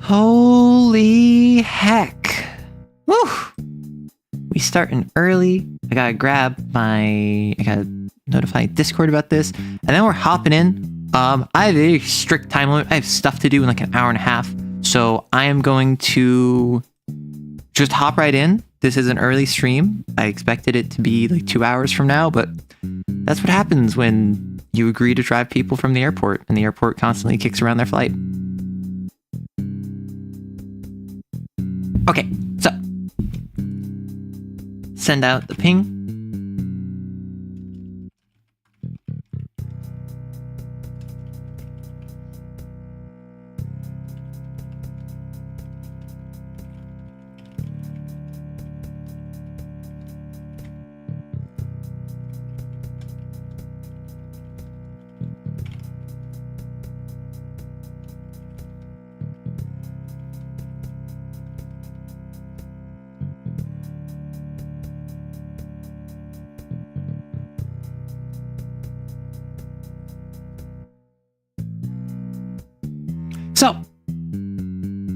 Holy heck. Woo! We starting early. I gotta notify Discord about this. And then we're hopping in. I have a strict time limit. I have stuff to do in like an hour and a half. So I am going to just hop right in. This is an early stream. I expected it to be like 2 hours from now, but that's what happens when you agree to drive people from the airport and the airport constantly kicks around their flight. Okay, so send out the ping. So,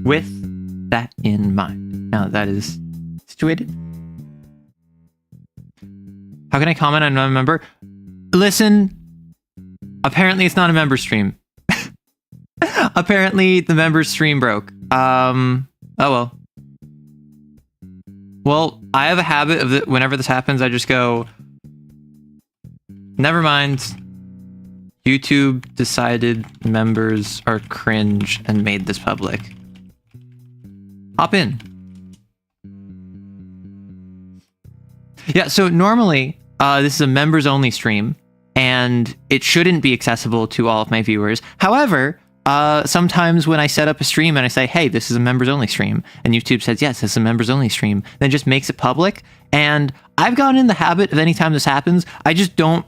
with that in mind, now that is situated, how can I comment on a member? Listen, apparently it's not a member stream. Apparently the member stream broke. Oh well. Well, I have a habit of that whenever this happens, I just go, never mind. YouTube decided members are cringe and made this public. Hop in. Yeah, so normally, this is a members only stream, and it shouldn't be accessible to all of my viewers. However, sometimes when I set up a stream and I say, hey, this is a members only stream, and YouTube says, yes, this is a members only stream, then it just makes it public. And I've gotten in the habit of anytime this happens, I just don't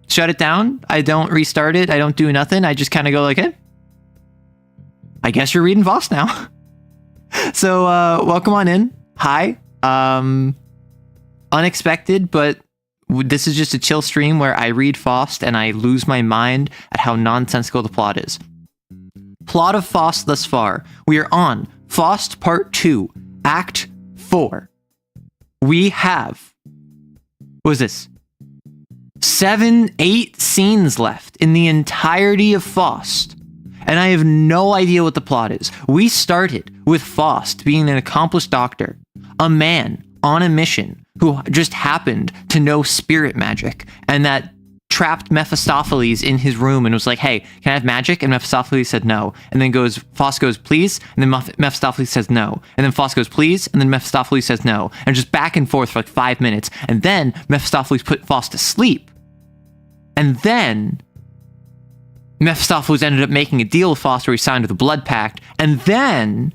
shut it down. I don't restart it. I don't do nothing. I just kind of go like, hey, I guess you're reading Faust now. So, welcome on in. Hi. Unexpected, but this is just a chill stream where I read Faust and I lose my mind at how nonsensical the plot is. Plot of Faust thus far. We are on Faust Part 2, Act 4. We have, what is this? 8 scenes left in the entirety of Faust, and I have no idea what the plot is. We started with Faust being an accomplished doctor, a man on a mission who just happened to know spirit magic, and that trapped Mephistopheles in his room and was like, hey, can I have magic? And Mephistopheles said no. And then Faust goes, please. And then Mephistopheles says no. And then Faust goes, please. And then Mephistopheles says no. And just back and forth for like 5 minutes. And then Mephistopheles put Faust to sleep. And then Mephistopheles ended up making a deal with Faust where he signed with a blood pact. And then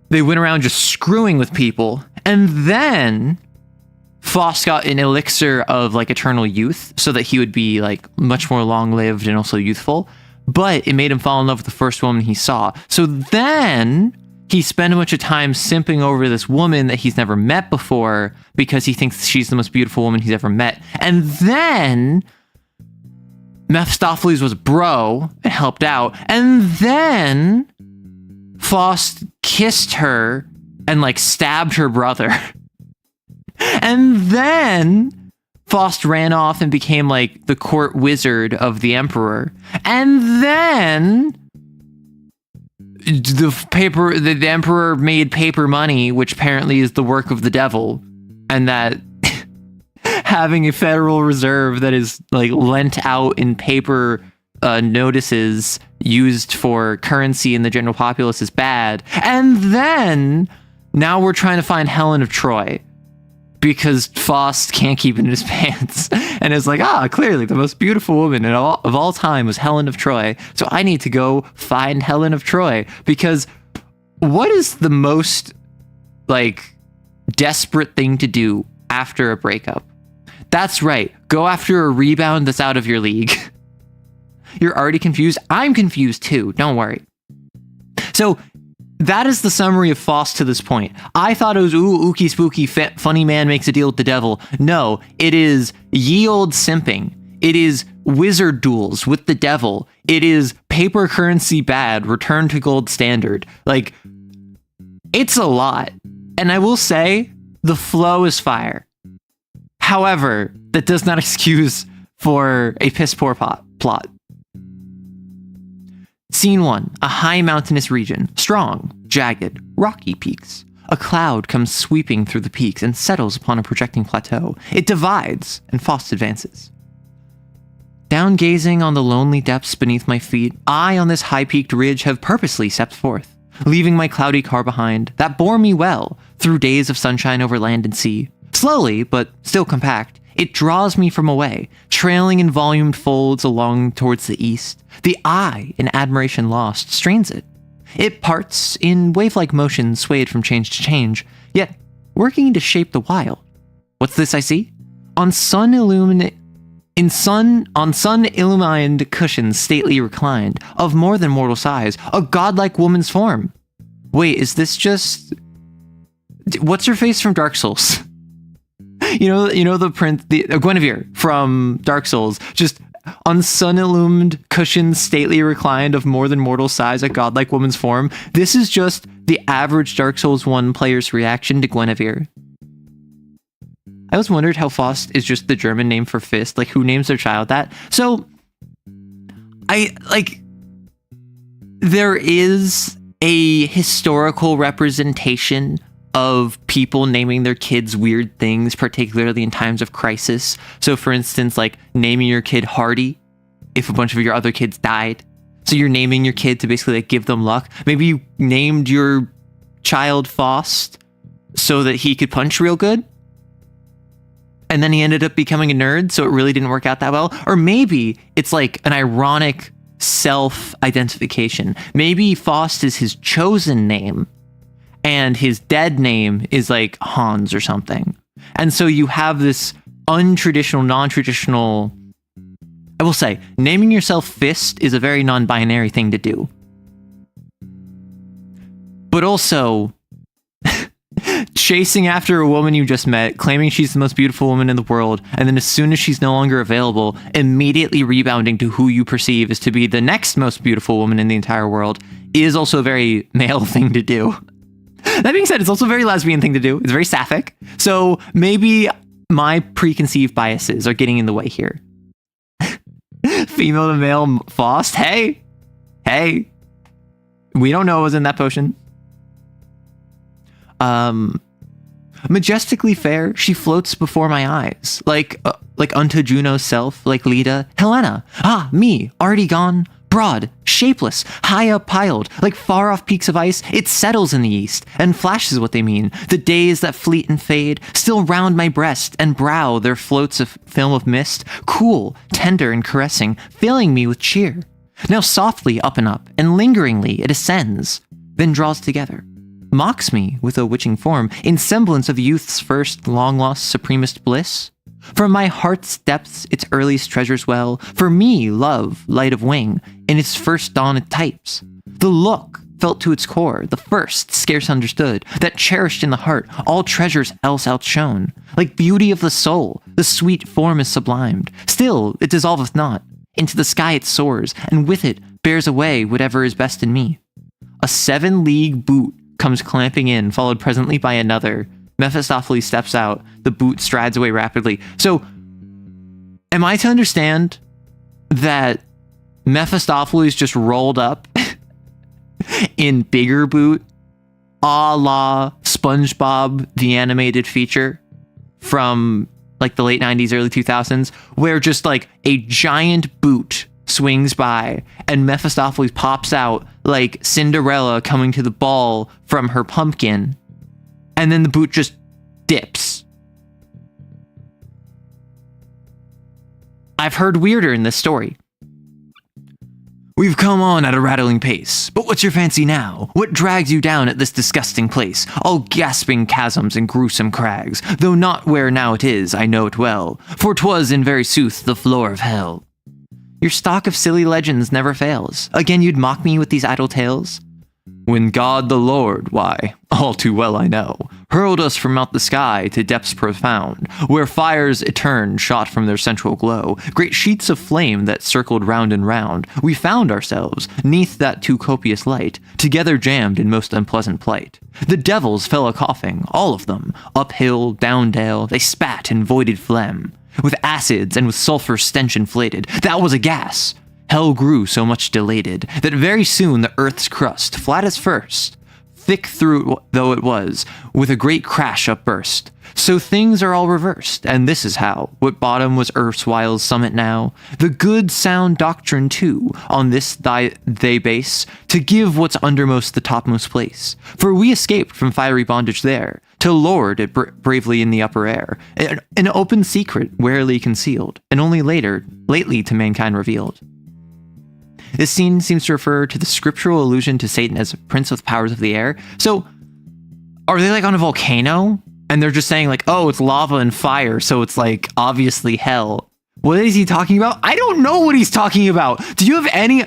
they went around just screwing with people. And then Faust got an elixir of like eternal youth so that he would be like much more long-lived and also youthful. But it made him fall in love with the first woman he saw. So then he spent a bunch of time simping over this woman that he's never met before because he thinks she's the most beautiful woman he's ever met. And then Mephistopheles was bro and helped out. And then Faust kissed her and like stabbed her brother. And then Faust ran off and became like the court wizard of the emperor. And then the emperor made paper money, which apparently is the work of the devil, and that having a federal reserve that is like lent out in paper notices used for currency in the general populace is bad. And then now we're trying to find Helen of Troy because Faust can't keep it in his pants. And it's like, clearly the most beautiful woman of all time was Helen of Troy. So I need to go find Helen of Troy, because what is the most like desperate thing to do after a breakup? That's right. Go after a rebound that's out of your league. You're already confused. I'm confused too. Don't worry. So that is the summary of Faust to this point. I thought it was, ooky spooky, funny man makes a deal with the devil. No, it is ye old simping. It is wizard duels with the devil. It is paper currency bad, return to gold standard. Like, it's a lot. And I will say, the flow is fire. However, that does not excuse for a piss poor plot. Scene 1. A high mountainous region. Strong, jagged, rocky peaks. A cloud comes sweeping through the peaks and settles upon a projecting plateau. It divides, and Faust advances. Down gazing on the lonely depths beneath my feet, I on this high-peaked ridge have purposely stepped forth, leaving my cloudy car behind, that bore me well, through days of sunshine over land and sea. Slowly, but still compact, it draws me from away, trailing in volumed folds along towards the east. The eye, in admiration lost, strains it. It parts in wave-like motion swayed from change to change, yet working to shape the wild. What's this I see? On sun-illumined cushions stately reclined, of more than mortal size, a godlike woman's form. Wait, is this just... What's her face from Dark Souls? You know the Guinevere from Dark Souls, just on sun-illumined cushions stately reclined of more than mortal size, a godlike woman's form. This is just the average Dark Souls 1 player's reaction to Guinevere. I always wondered how Faust is just the German name for fist, like who names their child that? So, there is a historical representation of people naming their kids weird things, particularly in times of crisis. So for instance, like naming your kid Hardy if a bunch of your other kids died. So you're naming your kid to basically like give them luck. Maybe you named your child Faust so that he could punch real good. And then he ended up becoming a nerd, so it really didn't work out that well. Or maybe it's like an ironic self-identification. Maybe Faust is his chosen name, and his dead name is like Hans or something. And so you have this untraditional, non-traditional... I will say, naming yourself Fist is a very non-binary thing to do. But also, chasing after a woman you just met, claiming she's the most beautiful woman in the world, and then as soon as she's no longer available, immediately rebounding to who you perceive is to be the next most beautiful woman in the entire world is also a very male thing to do. That being said, it's also a very lesbian thing to do. It's very sapphic. So maybe my preconceived biases are getting in the way here. Female to male Faust? Hey! We don't know what was in that potion. Majestically fair, she floats before my eyes, like unto Juno's self, like Leda, Helena, me, already gone, broad, shapeless, high up piled, like far off peaks of ice, it settles in the east, and flashes what they mean, the days that fleet and fade, still round my breast and brow there floats a film of mist, cool, tender and caressing, filling me with cheer. Now softly up, and lingeringly it ascends, then draws together. Mocks me with a witching form, in semblance of youth's first long-lost supremest bliss. From my heart's depths its earliest treasures well, for me, love, light of wing, in its first dawn it types. The look, felt to its core, the first, scarce understood, that cherished in the heart, all treasures else outshone. Like beauty of the soul, the sweet form is sublimed, still it dissolveth not. Into the sky it soars, and with it bears away whatever is best in me. A 7-league boot comes clamping in, followed presently by another. Mephistopheles steps out. The boot strides away rapidly. So, am I to understand that Mephistopheles just rolled up in bigger boot, a la SpongeBob, the animated feature from like the late 90s, early 2000s, where just like a giant boot swings by and Mephistopheles pops out like Cinderella coming to the ball from her pumpkin, and then the boot just dips. I've heard weirder in this story. We've come on at a rattling pace, but what's your fancy now? What drags you down at this disgusting place? All gasping chasms and gruesome crags, though not where now it is, I know it well, for 'twas in very sooth the floor of hell. Your stock of silly legends never fails. Again you'd mock me with these idle tales? When God the Lord, why, all too well I know, hurled us from out the sky to depths profound, where fires etern shot from their central glow, great sheets of flame that circled round and round, we found ourselves, neath that too copious light, together jammed in most unpleasant plight. The devils fell a-coughing, all of them, uphill, down dale, they spat and voided phlegm. With acids and with sulphur stench inflated, that was a gas. Hell grew so much dilated, that very soon the earth's crust, flat as first, thick through though it was, with a great crash upburst. So things are all reversed, and this is how, what bottom was erstwhile's summit now, the good sound doctrine too, on this they base, to give what's undermost the topmost place. For we escaped from fiery bondage there, to lord it bravely in the upper air, an open secret warily concealed, and only lately to mankind revealed. This scene seems to refer to the scriptural allusion to Satan as a prince with powers of the air. So, are they like on a volcano? And they're just saying like, oh, it's lava and fire, so it's like obviously hell. What is he talking about? I don't know what he's talking about. Do you have any?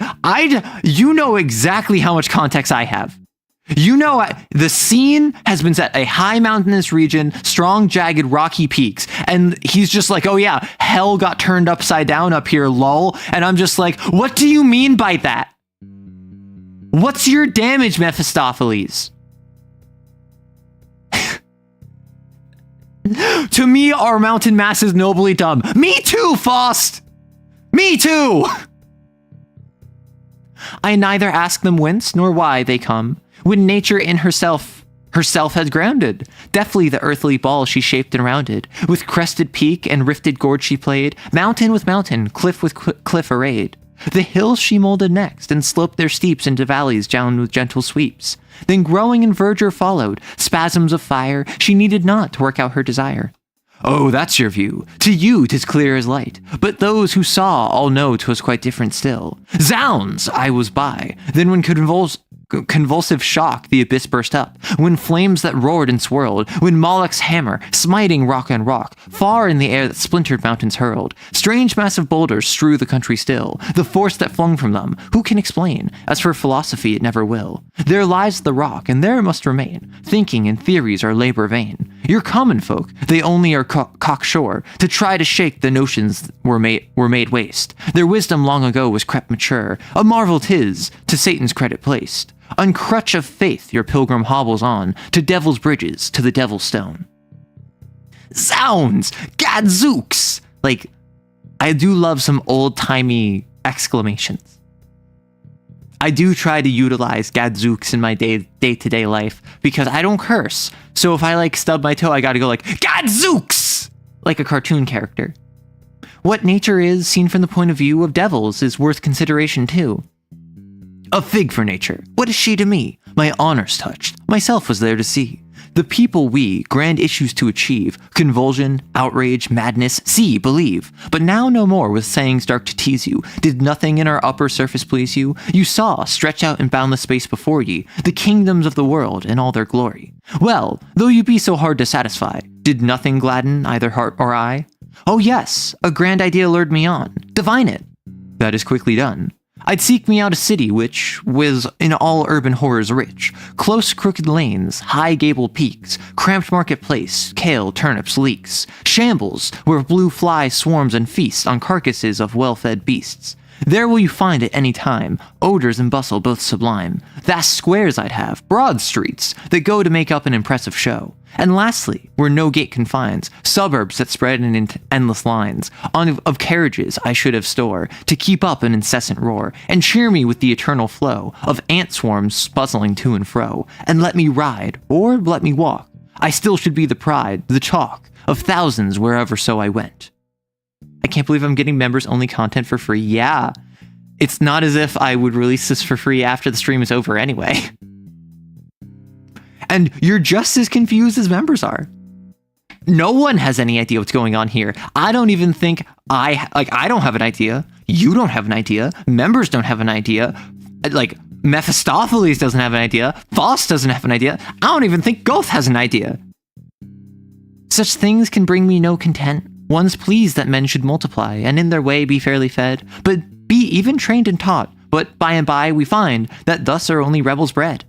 You know exactly how much context I have. You know, the scene has been set a high mountainous region, strong, jagged, rocky peaks. And he's just like, oh yeah, hell got turned upside down up here, lol. And I'm just like, what do you mean by that? What's your damage, Mephistopheles? To me, our mountain mass is nobly dumb. Me too, Faust! Me too! I neither ask them whence nor why they come, when nature in herself has grounded. Deftly the earthly ball she shaped and rounded, with crested peak and rifted gorge she played, mountain with mountain, cliff with cliff arrayed. The hills she molded next, and sloped their steeps into valleys down with gentle sweeps. Then growing in verdure followed, spasms of fire, she needed not to work out her desire. Oh, that's your view. To you 'tis clear as light, but those who saw all know 'twas quite different still. Zounds! I was by. Then when convulsive shock the abyss burst up, when flames that roared and swirled, when Moloch's hammer, smiting rock on rock, far in the air that splintered mountains hurled, strange massive boulders strew the country still, the force that flung from them, who can explain? As for philosophy, it never will. There lies the rock, and there it must remain. Thinking and theories are labor vain. Your common folk, they only are cocksure, to try to shake the notions were made waste. Their wisdom long ago was crept mature, a marvel 'tis, to Satan's credit placed. On crutch of faith your pilgrim hobbles on, to devil's bridges, to the devil's stone. Zounds! Gadzooks! Like, I do love some old-timey exclamations. I do try to utilize gadzooks in my day-to-day life, because I don't curse. So if I, like, stub my toe, I gotta go like, gadzooks! Like a cartoon character. What nature is, seen from the point of view of devils, is worth consideration too. A fig for nature. What is she to me? My honor's touched. Myself was there to see. The people we, grand issues to achieve, convulsion, outrage, madness, see, believe. But now no more with sayings dark to tease you. Did nothing in our upper surface please you? You saw, stretch out in boundless space before ye, the kingdoms of the world in all their glory. Well, though you be so hard to satisfy, did nothing gladden either heart or eye? Oh yes, a grand idea lured me on. Divine it. That is quickly done. I'd seek me out a city which was in all urban horrors rich. Close crooked lanes, high gabled peaks, cramped marketplace, kale, turnips, leeks. Shambles, where blue fly swarms and feasts on carcasses of well-fed beasts. There will you find at any time, odors and bustle both sublime. Vast squares I'd have, broad streets, that go to make up an impressive show. And lastly, where no gate confines, suburbs that spread in endless lines, of carriages I should have store, to keep up an incessant roar, and cheer me with the eternal flow, of ant swarms bustling to and fro, and let me ride, or let me walk. I still should be the pride, the talk, of thousands wherever so I went. I can't believe I'm getting members-only content for free. Yeah, it's not as if I would release this for free after the stream is over anyway. And you're just as confused as members are. No one has any idea what's going on here. I don't even think I don't have an idea. You don't have an idea. Members don't have an idea. Like, Mephistopheles doesn't have an idea. Faust doesn't have an idea. I don't even think Goth has an idea. Such things can bring me no content. One's pleased that men should multiply, and in their way be fairly fed, but be even trained and taught. But by and by we find that thus are only rebels bred.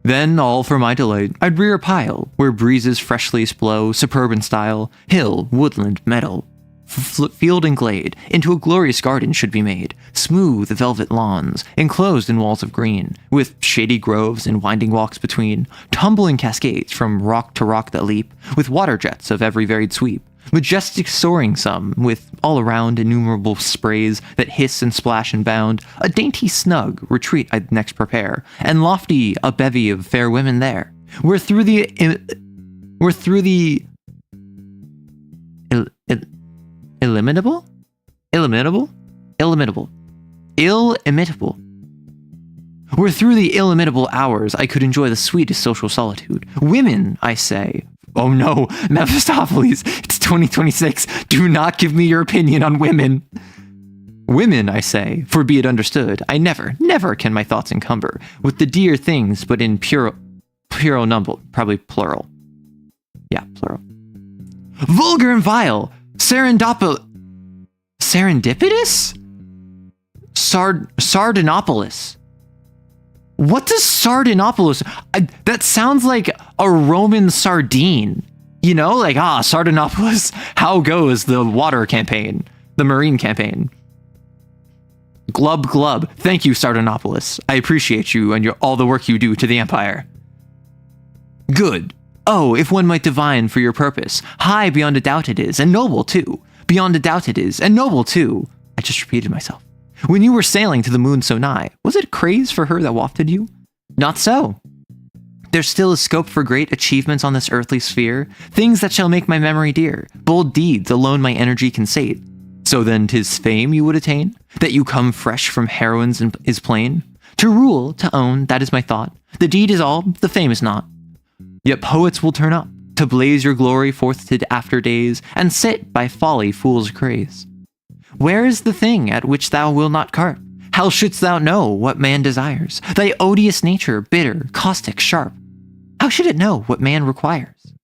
Then, all for my delight, I'd rear a pile, where breezes freshly blow, suburban style, hill, woodland, meadow, field and glade, into a glorious garden should be made, smooth velvet lawns, enclosed in walls of green, with shady groves and winding walks between, tumbling cascades from rock to rock that leap, with water jets of every varied sweep, majestic soaring some, with all around innumerable sprays that hiss and splash and bound, a dainty snug retreat I'd next prepare, and lofty a bevy of fair women there. We're through the illimitable? We're through the illimitable hours I could enjoy the sweetest social solitude. Women, I say. Oh no, Mephistopheles, it's 2026. Do not give me your opinion on women. Women, I say, for be it understood, I never, never can my thoughts encumber with the dear things, but in pure number, probably plural. Yeah, plural. Vulgar and vile, serendipitous? Sardinopolis. What does Sardinopolis? That sounds like a Roman sardine. You know, like, Sardinopolis. How goes the water campaign? The marine campaign. Glub glub. Thank you, Sardinopolis. I appreciate you and all the work you do to the Empire. Good. Oh, if one might divine for your purpose. High beyond a doubt it is, and noble too. Beyond a doubt it is, and noble too. I just repeated myself. When you were sailing to the moon so nigh, was it craze for her that wafted you? Not so. There's still a scope for great achievements on this earthly sphere, things that shall make my memory dear, bold deeds alone my energy can sate. So then 'tis fame you would attain, that you come fresh from heroines is plain. To rule, to own, that is my thought. The deed is all, the fame is not. Yet poets will turn up, to blaze your glory forth to after days, and sit by folly fools craze. Where is the thing at which thou wilt not carp? How shouldst thou know what man desires? Thy odious nature, bitter, caustic, sharp. How should it know what man requires?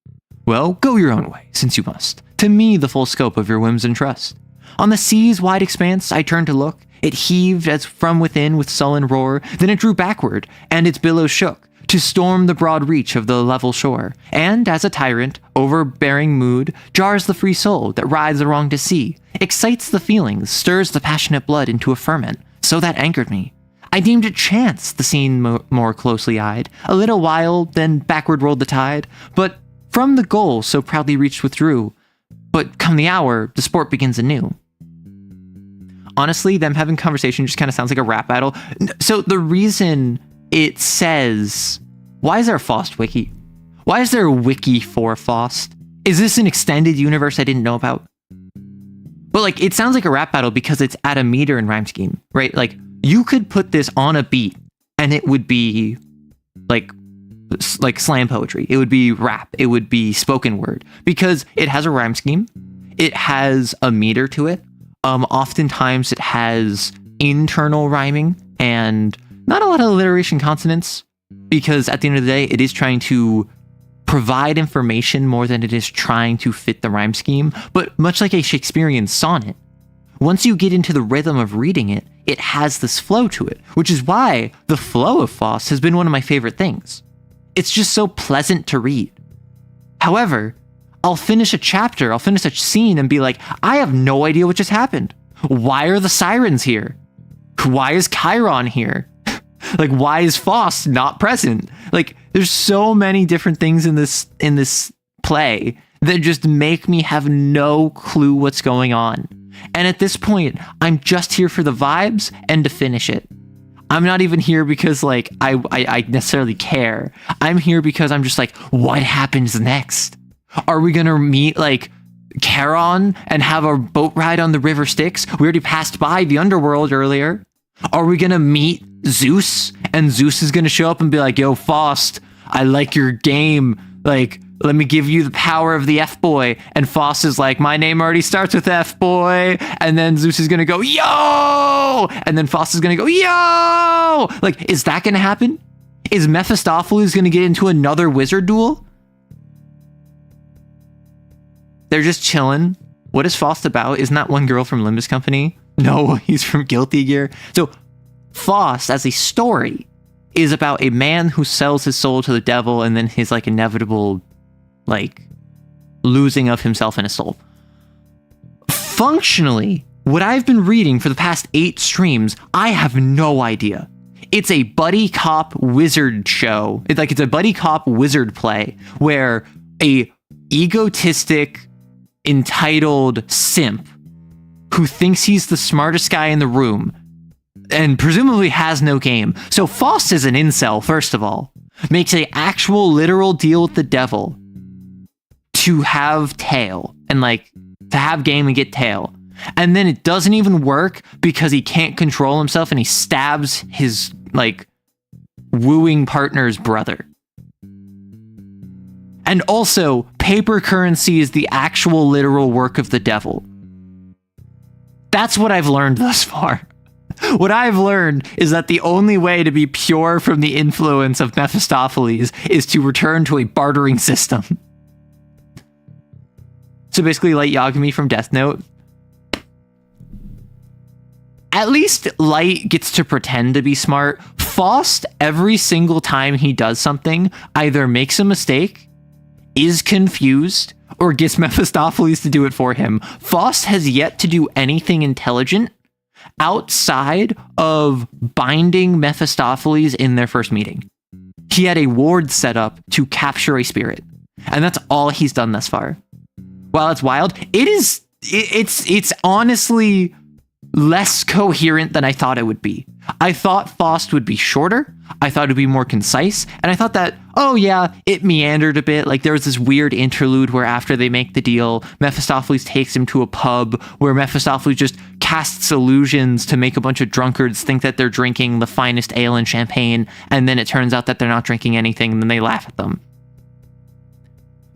Well, go your own way, since you must. To me the full scope of your whims entrust. On the sea's wide expanse I turned to look. It heaved as from within with sullen roar. Then it drew backward, and its billows shook, to storm the broad reach of the level shore. And as a tyrant, overbearing mood, jars the free soul that rides the wrong to sea, excites the feelings, stirs the passionate blood into a ferment, so that anchored me. I deemed it chance, the scene more closely eyed. A little while, then backward rolled the tide, but from the goal so proudly reached withdrew. But come the hour, the sport begins anew. Honestly, them having conversation just kind of sounds like a rap battle. So the reason it says, why is there a Faust wiki? Why is there a wiki for Faust? Is this an extended universe I didn't know about? But like, it sounds like a rap battle because it's at a meter and rhyme scheme, right? Like, you could put this on a beat and it would be like slam poetry. It would be rap. It would be spoken word because it has a rhyme scheme. It has a meter to it. Oftentimes it has internal rhyming and not a lot of alliteration consonants because at the end of the day, it is trying to provide information more than it is trying to fit the rhyme scheme. But much like a Shakespearean sonnet, once you get into the rhythm of reading it, it has this flow to it, which is why the flow of Faust has been one of my favorite things. It's just so pleasant to read. However, I'll finish a chapter, I'll finish a scene and be like, I have no idea what just happened. Why are the sirens here? Why is Chiron here? Like, why is Faust not present? Like, there's so many different things in this play that just make me have no clue what's going on. And at this point, I'm just here for the vibes and to finish it. I'm not even here because like I necessarily care. I'm here because I'm just like, what happens next? Are we gonna meet like Charon and have a boat ride on the river Styx? We already passed by the underworld earlier. Are we gonna meet Zeus and Zeus is gonna show up and be like, yo, Faust, I like your game. Like, let me give you the power of the F-boy. And Faust is like, my name already starts with F-boy. And then Zeus is gonna go, yo! And then Faust is gonna go, yo! Like, is that gonna happen? Is Mephistopheles gonna get into another wizard duel? They're just chilling. What is Faust about? Isn't that one girl from Limbus Company? No, he's from Guilty Gear. So Faust as a story is about a man who sells his soul to the devil and then his like inevitable like losing of himself and his soul. Functionally, what I've been reading for the past 8 streams, I have no idea. It's a buddy cop wizard show. It's a buddy cop wizard play where a egotistic, entitled simp who thinks he's the smartest guy in the room and presumably has no game. So Faust is an incel, first of all, makes an actual literal deal with the devil to have tail and like to have game and get tail. And then it doesn't even work because he can't control himself and he stabs his like wooing partner's brother. And also, paper currency is the actual literal work of the devil. That's what I've learned thus far. What I've learned is that the only way to be pure from the influence of Mephistopheles is to return to a bartering system. So basically, Light Yagami from Death Note. At least Light gets to pretend to be smart. Faust, every single time he does something, either makes a mistake, is confused, or gets Mephistopheles to do it for him. Faust has yet to do anything intelligent outside of binding Mephistopheles in their first meeting. He had a ward set up to capture a spirit, and that's all he's done thus far. While it's wild, it's honestly less coherent than I thought it would be. I thought Faust would be shorter. I thought it would be more concise. And I thought that, oh yeah, it meandered a bit. Like there was this weird interlude where after they make the deal, Mephistopheles takes him to a pub where Mephistopheles just casts illusions to make a bunch of drunkards think that they're drinking the finest ale and champagne. And then it turns out that they're not drinking anything and then they laugh at them.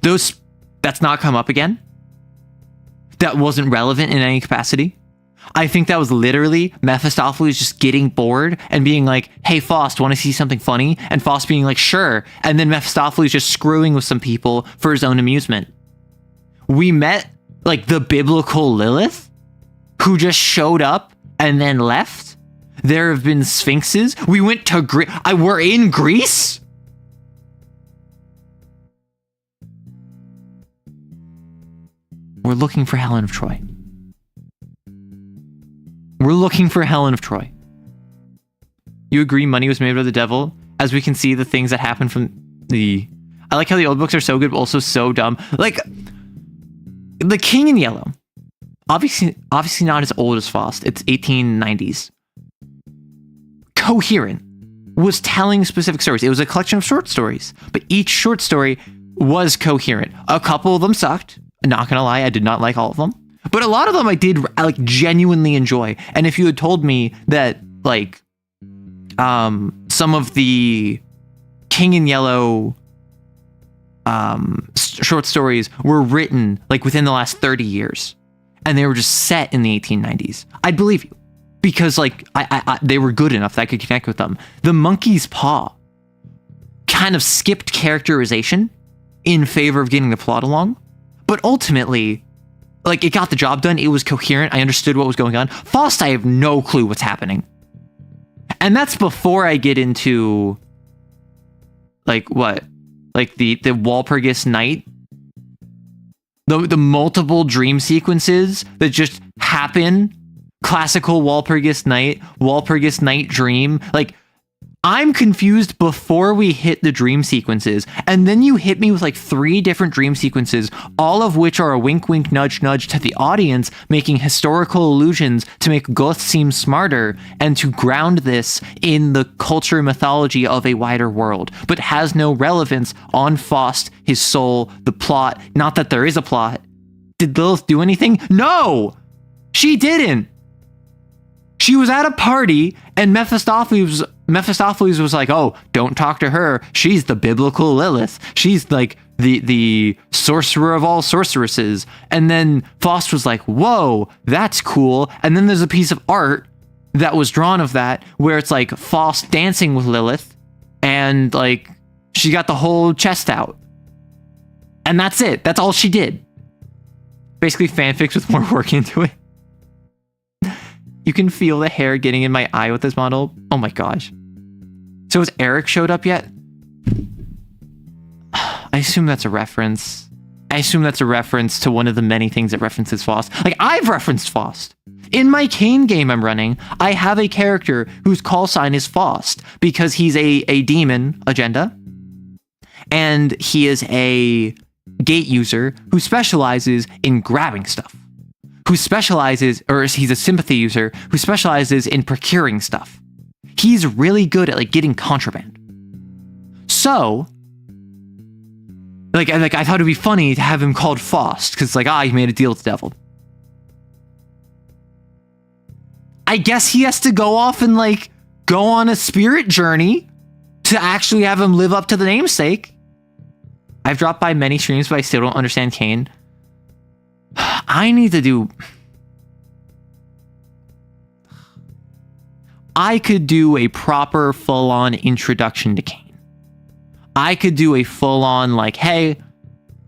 That's not come up again. That wasn't relevant in any capacity. I think that was literally Mephistopheles just getting bored and being like, hey, Faust, want to see something funny? And Faust being like, sure. And then Mephistopheles just screwing with some people for his own amusement. We met like the biblical Lilith who just showed up and then left. There have been sphinxes. We went to Greece. We're in Greece? We're looking for Helen of Troy. We're looking for Helen of Troy. You agree money was made by the devil? As we can see, the things that happen from the... I like how the old books are so good, but also so dumb. Like, The King in Yellow. Obviously not as old as Faust. It's 1890s. Coherent. Was telling specific stories. It was a collection of short stories. But each short story was coherent. A couple of them sucked. Not gonna lie, I did not like all of them. But a lot of them I did like genuinely enjoy. And if you had told me that like some of the King in Yellow short stories were written like within the last 30 years and they were just set in the 1890s, I'd believe you. Because like they were good enough that I could connect with them. The Monkey's Paw kind of skipped characterization in favor of getting the plot along. But ultimately, like, it got the job done. It was coherent. I understood what was going on. Faust, I have no clue what's happening. And that's before I get into, like, what? Like, the Walpurgis Night? The multiple dream sequences that just happen. Classical Walpurgis Night dream. Like, I'm confused before we hit the dream sequences, and then you hit me with like 3 different dream sequences, all of which are a wink wink nudge nudge to the audience, making historical allusions to make Goth seem smarter and to ground this in the culture and mythology of a wider world, but has no relevance on Faust, his soul, the plot. Not that there is a plot. Did Lilith do anything? No! She didn't! She was at a party and Mephistopheles was like, oh, don't talk to her. She's the biblical Lilith. She's like the sorcerer of all sorceresses. And then Faust was like, whoa, that's cool. And then there's a piece of art that was drawn of that where it's like Faust dancing with Lilith and like she got the whole chest out. And that's it. That's all she did. Basically fanfics with more work into it. You can feel the hair getting in my eye with this model. Oh my gosh. So has Eric showed up yet? I assume that's a reference. I assume that's a reference to one of the many things that references Faust. Like, I've referenced Faust. In my Kane game I'm running, I have a character whose call sign is Faust because he's a demon agenda. And he is a gate user who specializes in grabbing stuff. Who specializes, or he's a sympathy user who specializes in procuring stuff. He's really good at like getting contraband. So, like I thought it'd be funny to have him called Faust because like he made a deal with the devil. I guess he has to go off and like go on a spirit journey to actually have him live up to the namesake. I've dropped by many streams, but I still don't understand Kane. I could do a proper full-on introduction to Kane. I could do a full-on like, hey,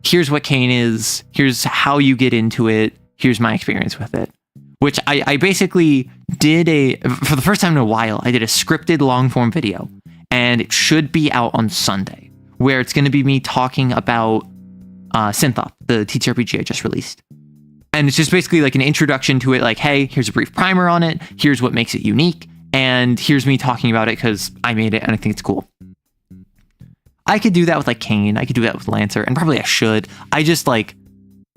here's what Kane is. Here's how you get into it. Here's my experience with it. Which I basically did for the first time in a while, I did a scripted long-form video. And it should be out on Sunday, where it's going to be me talking about Synthop, the TTRPG I just released. And it's just basically like an introduction to it, like, hey, here's a brief primer on it. Here's what makes it unique. And here's me talking about it because I made it and I think it's cool. I could do that with like Kane. I could do that with Lancer, and probably I should. I just like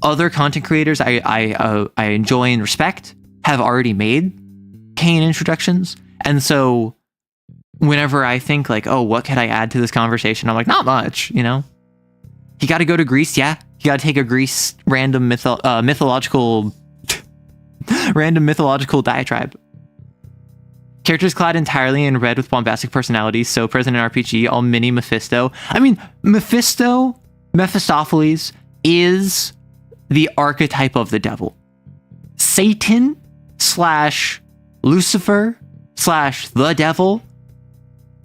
other content creators I enjoy and respect have already made Kane introductions. And so whenever I think like, oh, what could I add to this conversation? I'm like, not much, you know? You got to go to Greece. Yeah. You got to take a Greece random mythological diatribe. Characters clad entirely in red with bombastic personalities, so present in RPG, all mini Mephisto. I mean, Mephistopheles is the archetype of the devil. Satan / Lucifer / the devil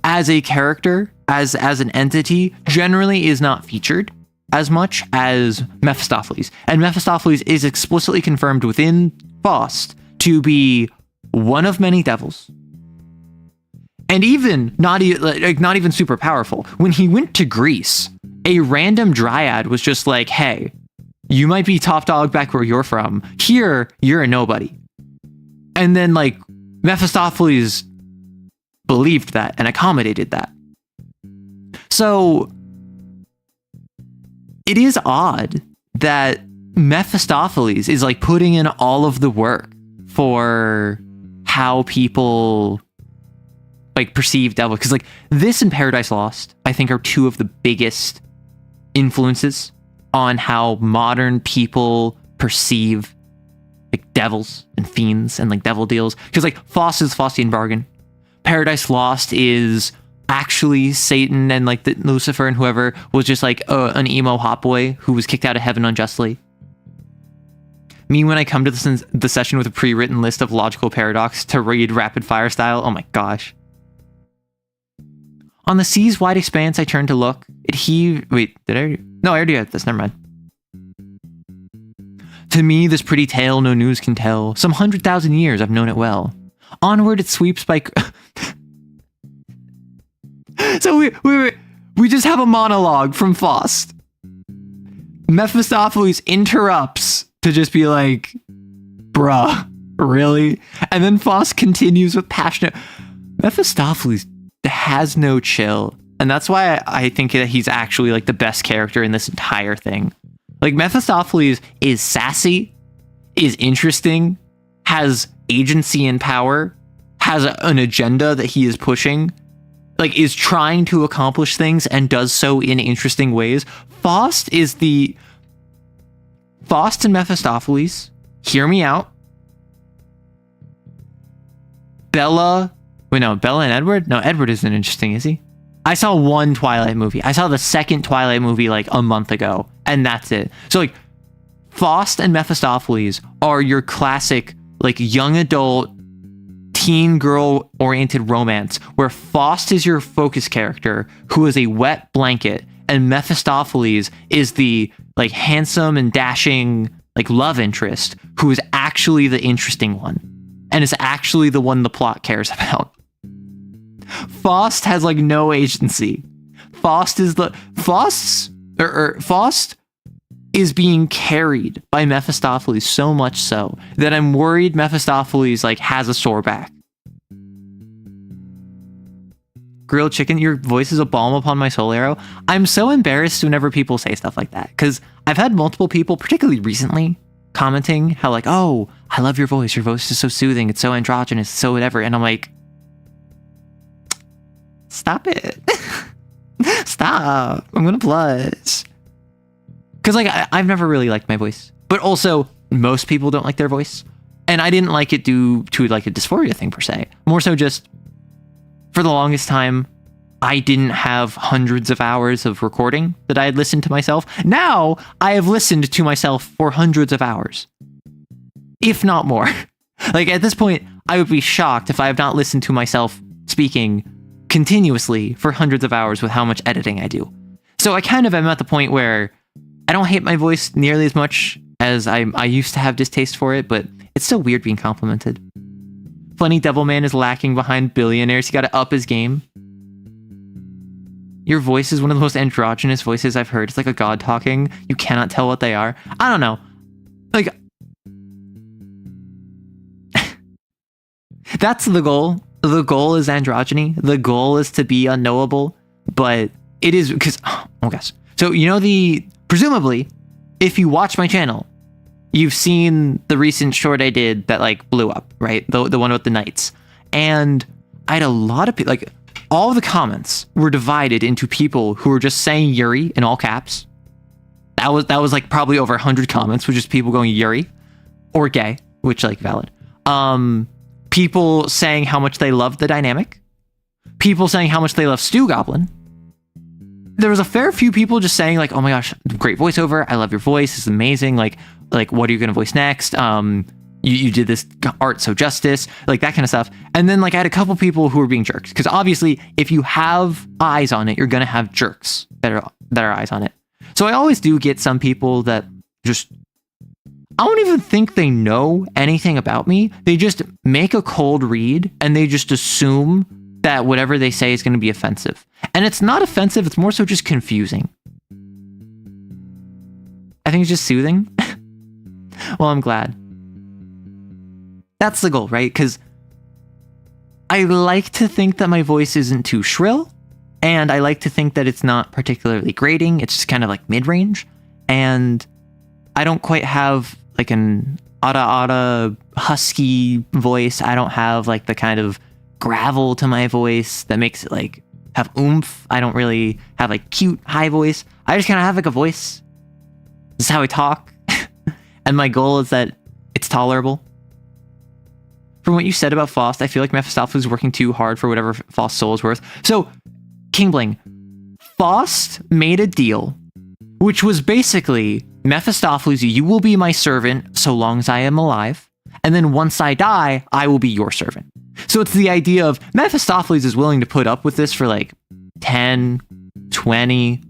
as a character, as an entity, generally is not featured as much as Mephistopheles. And Mephistopheles is explicitly confirmed within Faust to be one of many devils. And even not even super powerful. When he went to Greece, a random dryad was just like, hey, you might be top dog back where you're from. Here, you're a nobody. And then like Mephistopheles believed that and accommodated that. So it is odd that Mephistopheles is like putting in all of the work for how people like perceive devil, because like this and Paradise Lost I think are two of the biggest influences on how modern people perceive like devils and fiends and like devil deals, because like Faust is Faustian bargain. Paradise Lost is actually Satan and like the Lucifer and whoever was just like an emo hot boy who was kicked out of heaven unjustly. Me, when I come to the session with a pre-written list of logical paradox to read rapid fire style, oh my gosh. On the sea's wide expanse, I turned to look. It heaved. Wait, did I already? No, I already had this. Never mind. To me, this pretty tale no news can tell. Some 100,000 years I've known it well. Onward it sweeps by. So we just have a monologue from Faust. Mephistopheles interrupts to just be like, bruh, really? And then Faust continues with passionate. Mephistopheles has no chill. And that's why I think that he's actually like the best character in this entire thing. Like Mephistopheles is sassy, is interesting, has agency and power, has an agenda that he is pushing, like is trying to accomplish things and does so in interesting ways. Faust and Mephistopheles, hear me out. Bella and Edward? No, Edward isn't interesting, is he? I saw one Twilight movie. I saw the second Twilight movie like a month ago, and that's it. So like Faust and Mephistopheles are your classic like young adult teen girl oriented romance where Faust is your focus character who is a wet blanket, and Mephistopheles is the like handsome and dashing like love interest who is actually the interesting one and is actually the one the plot cares about. Faust has like no agency. Faust is being carried by Mephistopheles so much so that I'm worried Mephistopheles like has a sore back. Grilled chicken, your voice is a balm upon my soul, Arrow. I'm so embarrassed whenever people say stuff like that, because I've had multiple people, particularly recently, commenting how like, oh, I love your voice is so soothing, it's so androgynous, so whatever, and I'm like, stop it. Stop. I'm gonna blush. Because like I've never really liked my voice, but also most people don't like their voice, and I didn't like it due to like a dysphoria thing per se. More so just for the longest time, I didn't have hundreds of hours of recording that I had listened to myself. Now I have listened to myself for hundreds of hours, if not more. Like at this point, I would be shocked if I have not listened to myself speaking continuously for hundreds of hours with how much editing I do. So I kind of am at the point where I don't hate my voice nearly as much as I used to have distaste for it, but it's still weird being complimented. Funny Devilman is lacking behind billionaires. He got to up his game. Your voice is one of the most androgynous voices I've heard. It's like a god talking. You cannot tell what they are. I don't know. Like, that's the goal. The goal is androgyny. The goal is to be unknowable, but it is because, oh gosh. So, you know, presumably, if you watch my channel, you've seen the recent short I did that like blew up, right? The one with the knights. And I had a lot of people, like all the comments were divided into people who were just saying Yuri in all caps. That was like probably over 100 comments, which is people going Yuri or gay, which like valid. People saying how much they loved the dynamic. People saying how much they love Stu Goblin. There was a fair few people just saying like, oh my gosh, great voiceover. I love your voice. It's amazing. Like, what are you going to voice next? You did this art so justice, like that kind of stuff. And then like I had a couple people who were being jerks, because obviously if you have eyes on it, you're going to have jerks that are eyes on it. So I always do get some people that just, I don't even think they know anything about me. They just make a cold read and they just assume that whatever they say is going to be offensive. And it's not offensive. It's more so just confusing. I think it's just soothing. Well, I'm glad. That's the goal, right? Because I like to think that my voice isn't too shrill, and I like to think that it's not particularly grating. It's just kind of like mid-range, and I don't quite have like an ada husky voice. I don't have like the kind of gravel to my voice that makes it like have oomph. I don't really have like cute high voice. I just kind of have like a voice. This is how I talk. And my goal is that it's tolerable. From what you said about Faust, I feel like Mephistopheles is working too hard for whatever Faust's soul is worth. So, King Bling, Faust made a deal, which was basically, Mephistopheles, you will be my servant so long as I am alive. And then once I die, I will be your servant. So it's the idea of Mephistopheles is willing to put up with this for like 10, 20,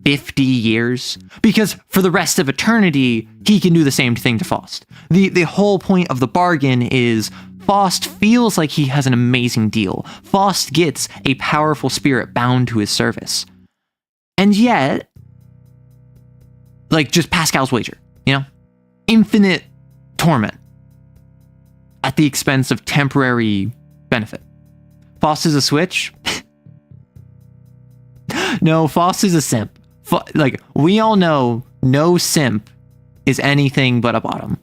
50 years, because for the rest of eternity, he can do the same thing to Faust. The whole point of the bargain is Faust feels like he has an amazing deal. Faust gets a powerful spirit bound to his service. And yet, like just Pascal's wager, you know? Infinite torment at the expense of temporary benefit. Faust is a switch? No, Faust is a simp. Like, we all know no simp is anything but a bottom.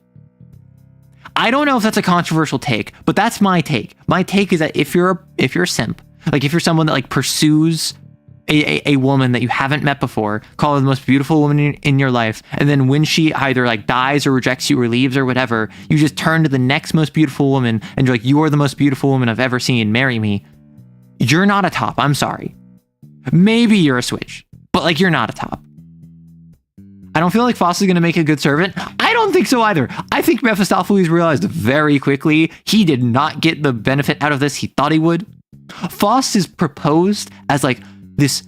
I don't know if that's a controversial take, but that's my take. My take is that if you're a simp, like if you're someone that like pursues a woman that you haven't met before, call her the most beautiful woman in your life, and then when she either like dies or rejects you or leaves or whatever, you just turn to the next most beautiful woman and you're like, you are the most beautiful woman I've ever seen, marry me. You're not a top, I'm sorry. Maybe you're a switch, but like you're not a top. I don't feel like Faust is going to make a good servant. I don't think so either. I think Mephistopheles realized very quickly he did not get the benefit out of this he thought he would. Faust is proposed as like this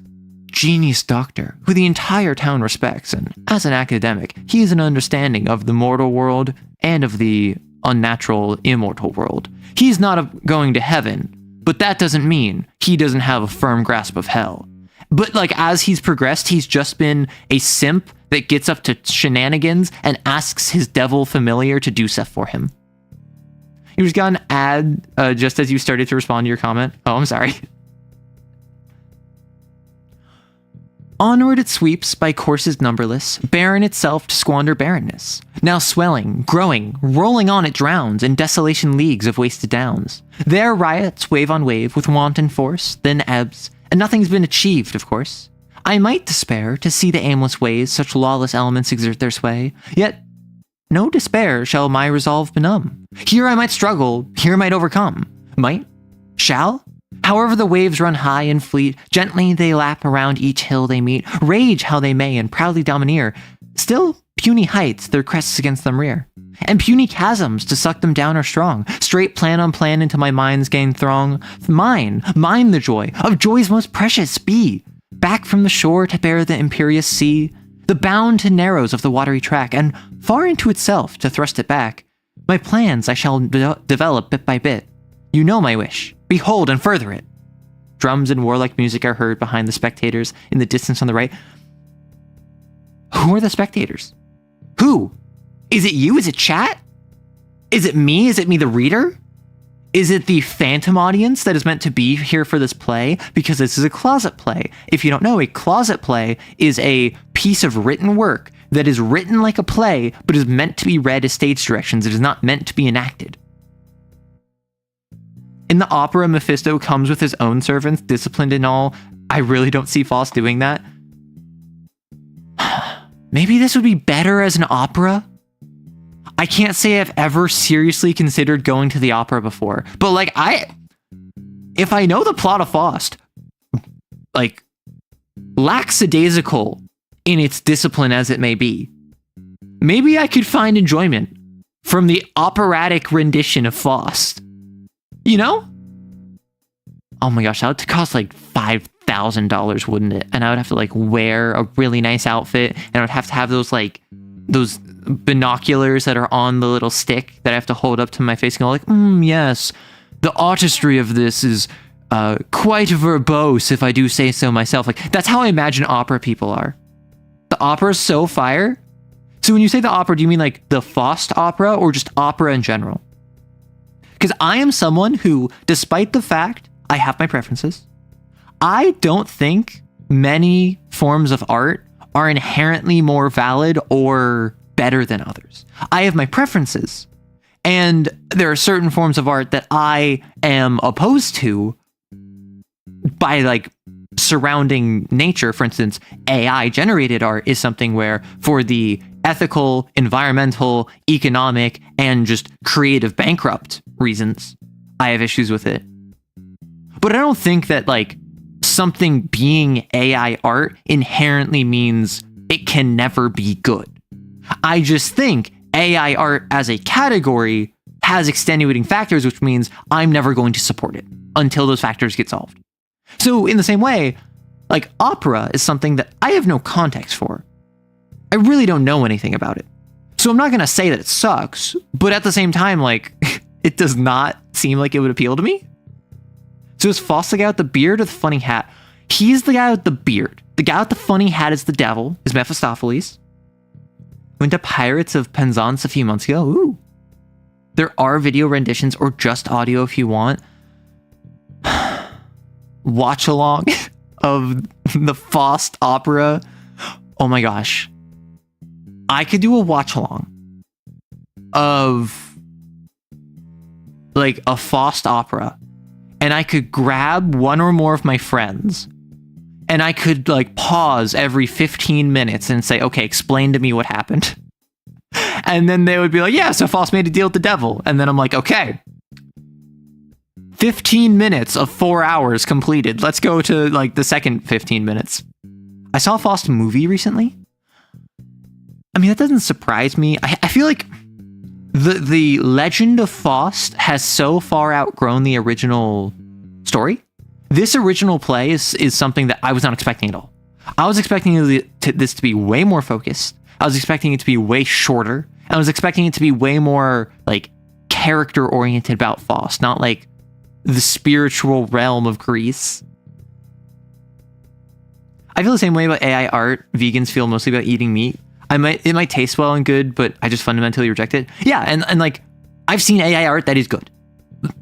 genius doctor who the entire town respects, and as an academic, he has an understanding of the mortal world and of the unnatural immortal world. He's not going to heaven, But that doesn't mean he doesn't have a firm grasp of hell. But like, as he's progressed, he's just been a simp that gets up to shenanigans and asks his devil familiar to do stuff for him. You just got an ad just as you started to respond to your comment. Oh, I'm sorry. Onward it sweeps by courses numberless, barren itself to squander barrenness. Now swelling, growing, rolling on it drowns in desolation leagues of wasted downs. There riots wave on wave with wanton force, then ebbs, and nothing's been achieved, of course. I might despair to see the aimless ways such lawless elements exert their sway, yet no despair shall my resolve benumb. Here I might struggle, here might overcome. Might? Shall? However the waves run high and fleet, gently they lap around each hill they meet, rage how they may and proudly domineer, still puny heights their crests against them rear. And puny chasms to suck them down are strong, straight plan on plan into my mind's gain throng. Mine the joy, of joys most precious be, back from the shore to bear the imperious sea, the bound to narrows of the watery track, and far into itself to thrust it back. My plans I shall develop bit by bit. You know my wish. Behold and further it. Drums and warlike music are heard behind the spectators in the distance on the right. Who are the spectators? Who? Is it you? Is it chat? Is it me? Is it me, the reader? Is it the phantom audience that is meant to be here for this play? Because this is a closet play. If you don't know, a closet play is a piece of written work that is written like a play, but is meant to be read as stage directions. It is not meant to be enacted. In the opera, Mephisto comes with his own servants, disciplined and all. I really don't see Faust doing that. Maybe this would be better as an opera? I can't say I've ever seriously considered going to the opera before, but like, if I know the plot of Faust, like, lackadaisical in its discipline as it may be, maybe I could find enjoyment from the operatic rendition of Faust. You know? Oh my gosh, that would cost like $5,000, wouldn't it? And I would have to like wear a really nice outfit, and I would have to have those like those binoculars that are on the little stick that I have to hold up to my face and go like, yes, the artistry of this is quite verbose, if I do say so myself. Like, that's how I imagine opera people are. The opera is so fire. So when you say the opera, do you mean like the Faust opera or just opera in general? Because I am someone who, despite the fact I have my preferences, I don't think many forms of art are inherently more valid or better than others. I have my preferences, and there are certain forms of art that I am opposed to by like surrounding nature. For instance, AI generated art is something where, for the ethical, environmental, economic, and just creative bankrupt reasons, I have issues with it. But I don't think that like something being AI art inherently means it can never be good. I just think AI art as a category has extenuating factors, which means I'm never going to support it until those factors get solved. So in the same way, like, opera is something that I have no context for. I really don't know anything about it. So I'm not going to say that it sucks, but at the same time, like, it does not seem like it would appeal to me. So is Faust the guy with the beard or the funny hat? He's the guy with the beard. The guy with the funny hat is the devil, is Mephistopheles. Went to Pirates of Penzance a few months ago. Ooh. There are video renditions or just audio if you want. Watch along of the Faust opera. Oh my gosh. I could do a watch along of like a Faust opera, and I could grab one or more of my friends, and I could like pause every 15 minutes and say, okay, explain to me what happened. And then they would be like, yeah, so Faust made a deal with the devil. And then I'm like, okay, 15 minutes of 4 hours completed. Let's go to like the second 15 minutes. I saw a Faust movie recently. I mean, that doesn't surprise me. I feel like the legend of Faust has so far outgrown the original story. This original play is something that I was not expecting at all. I was expecting this to be way more focused. I was expecting it to be way shorter. I was expecting it to be way more like character oriented about Faust, not like the spiritual realm of Greece. I feel the same way about AI art. Vegans feel mostly about eating meat. It might taste well and good, but I just fundamentally reject it. Yeah, and like, I've seen AI art that is good.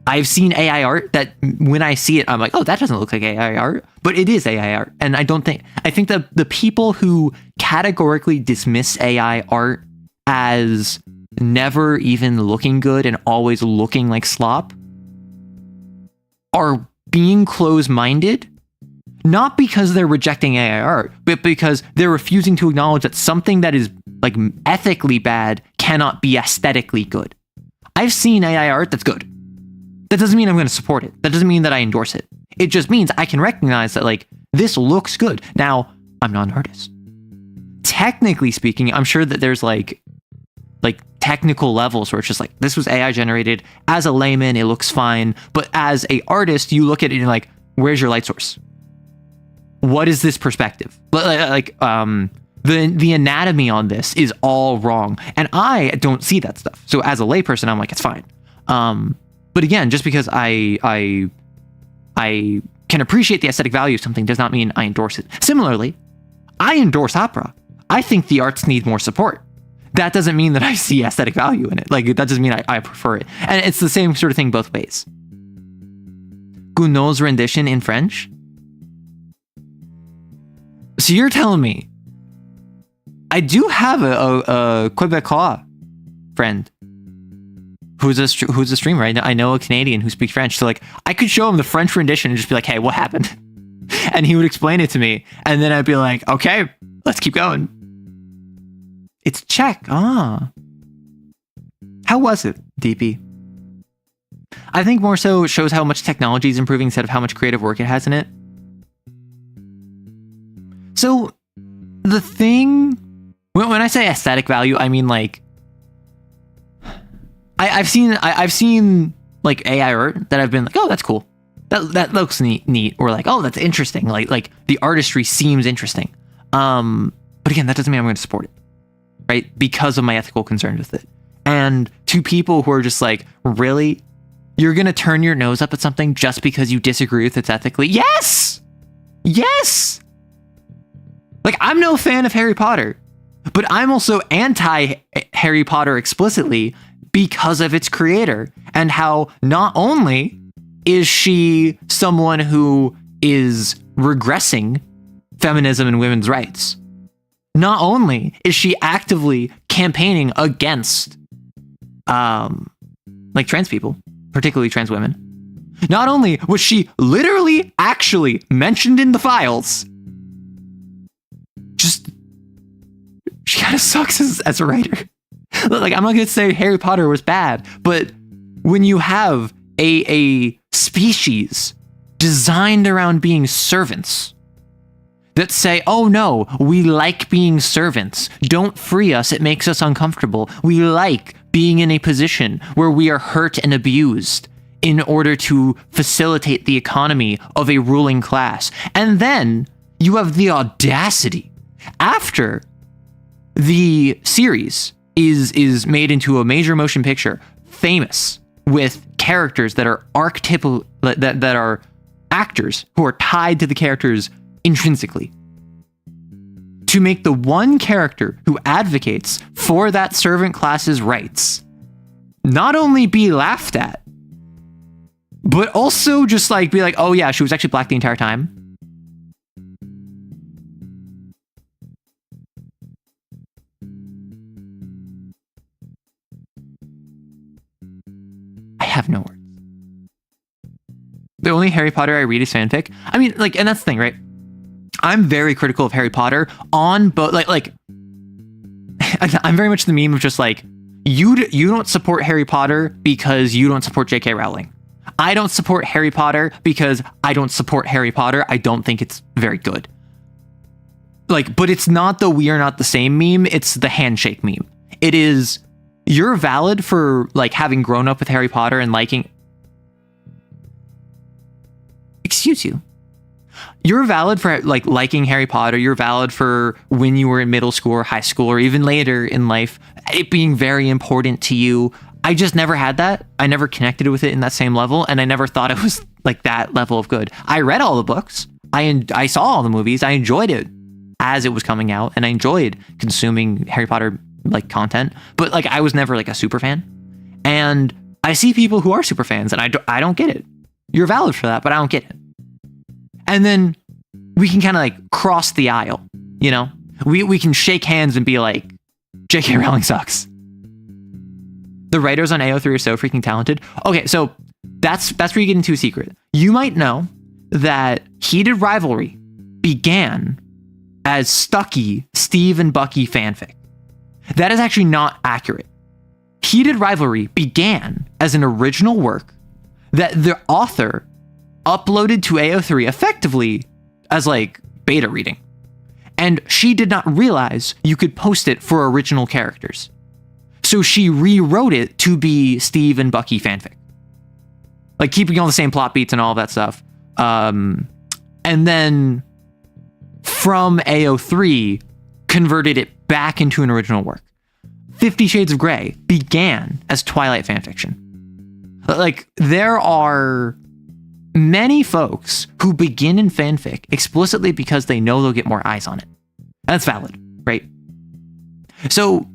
I've seen AI art that when I see it, I'm like, oh, that doesn't look like AI art, but it is AI art. And I think that the people who categorically dismiss AI art as never even looking good and always looking like slop are being close-minded, not because they're rejecting AI art, but because they're refusing to acknowledge that something that is like ethically bad cannot be aesthetically good. I've seen AI art that's good. That doesn't mean I'm going to support it. That doesn't mean that I endorse it. It just means I can recognize that, like, this looks good. Now, I'm not an artist. Technically speaking, I'm sure that there's like technical levels where it's just like, this was AI generated. As a layman, it looks fine. But as a artist, you look at it and you're like, where's your light source? What is this perspective? The anatomy on this is all wrong. And I don't see that stuff. So as a layperson, I'm like, it's fine. But again, just because I can appreciate the aesthetic value of something does not mean I endorse it. Similarly, I endorse opera. I think the arts need more support. That doesn't mean that I see aesthetic value in it. Like, that doesn't mean I prefer it. And it's the same sort of thing both ways. Gounod's rendition in French? So you're telling me I do have a Quebecois friend who's a streamer. I know a Canadian who speaks French. So like, I could show him the French rendition and just be like, hey, what happened? And he would explain it to me. And then I'd be like, okay, let's keep going. It's Czech. Ah. How was it, DP? I think more so it shows how much technology is improving instead of how much creative work it has in it. So the thing, when I say aesthetic value, I mean like, I've seen like AI art that I've been like, oh, that's cool. That looks neat. Or like, oh, that's interesting. Like the artistry seems interesting. But again, that doesn't mean I'm going to support it, right? Because of my ethical concerns with it. And to people who are just like, really? You're going to turn your nose up at something just because you disagree with it ethically? Yes! Yes! Like, I'm no fan of Harry Potter, but I'm also anti-Harry Potter explicitly because of its creator and how not only is she someone who is regressing feminism and women's rights, not only is she actively campaigning against like trans people, particularly trans women, not only was she literally actually mentioned in the files, just she kind of sucks as a writer. Like, I'm not going to say Harry Potter was bad, but when you have a species designed around being servants that say, oh no, we like being servants. Don't free us. It makes us uncomfortable. We like being in a position where we are hurt and abused in order to facilitate the economy of a ruling class. And then you have the audacity, after the series is made into a major motion picture, famous with characters that are archetypal, that are actors who are tied to the characters intrinsically, to make the one character who advocates for that servant class's rights not only be laughed at, but also just like be like, oh yeah, she was actually black the entire time. I have no words. The only Harry Potter I read is fanfic. I mean, like, and that's the thing, right? I'm very critical of Harry Potter on both, like I'm very much the meme of just like, you don't support Harry Potter because you don't support J.K. Rowling. I don't support Harry Potter because I don't support Harry Potter. I don't think it's very good. Like, but it's not the we are not the same meme. It's the handshake meme. It is, you're valid for like having grown up with Harry Potter and liking. Excuse you. You're valid for like liking Harry Potter. You're valid for when you were in middle school or high school or even later in life, it being very important to you. I just never had that. I never connected with it in that same level, and I never thought it was like that level of good. I read all the books. I saw all the movies. I enjoyed it as it was coming out, and I enjoyed consuming Harry Potter like content, but like I was never like a super fan. And I see people who are super fans, and I don't get it. You're valid for that, but I don't get it. And then we can kind of like cross the aisle, you know? We can shake hands and be like, J.K. Rowling sucks. The writers on AO3 are so freaking talented. Okay, so that's where you get into a secret. You might know that Heated Rivalry began as Stucky Steve and Bucky fanfic. That is actually not accurate. Heated Rivalry began as an original work that the author uploaded to AO3 effectively as like beta reading. And she did not realize you could post it for original characters. So she rewrote it to be Steve and Bucky fanfic. Like keeping all the same plot beats and all of that stuff. And then from AO3 converted it back into an original work. 50 Shades of Grey began as Twilight fanfiction. Like there are many folks who begin in fanfic explicitly because they know they'll get more eyes on it. That's valid, right? So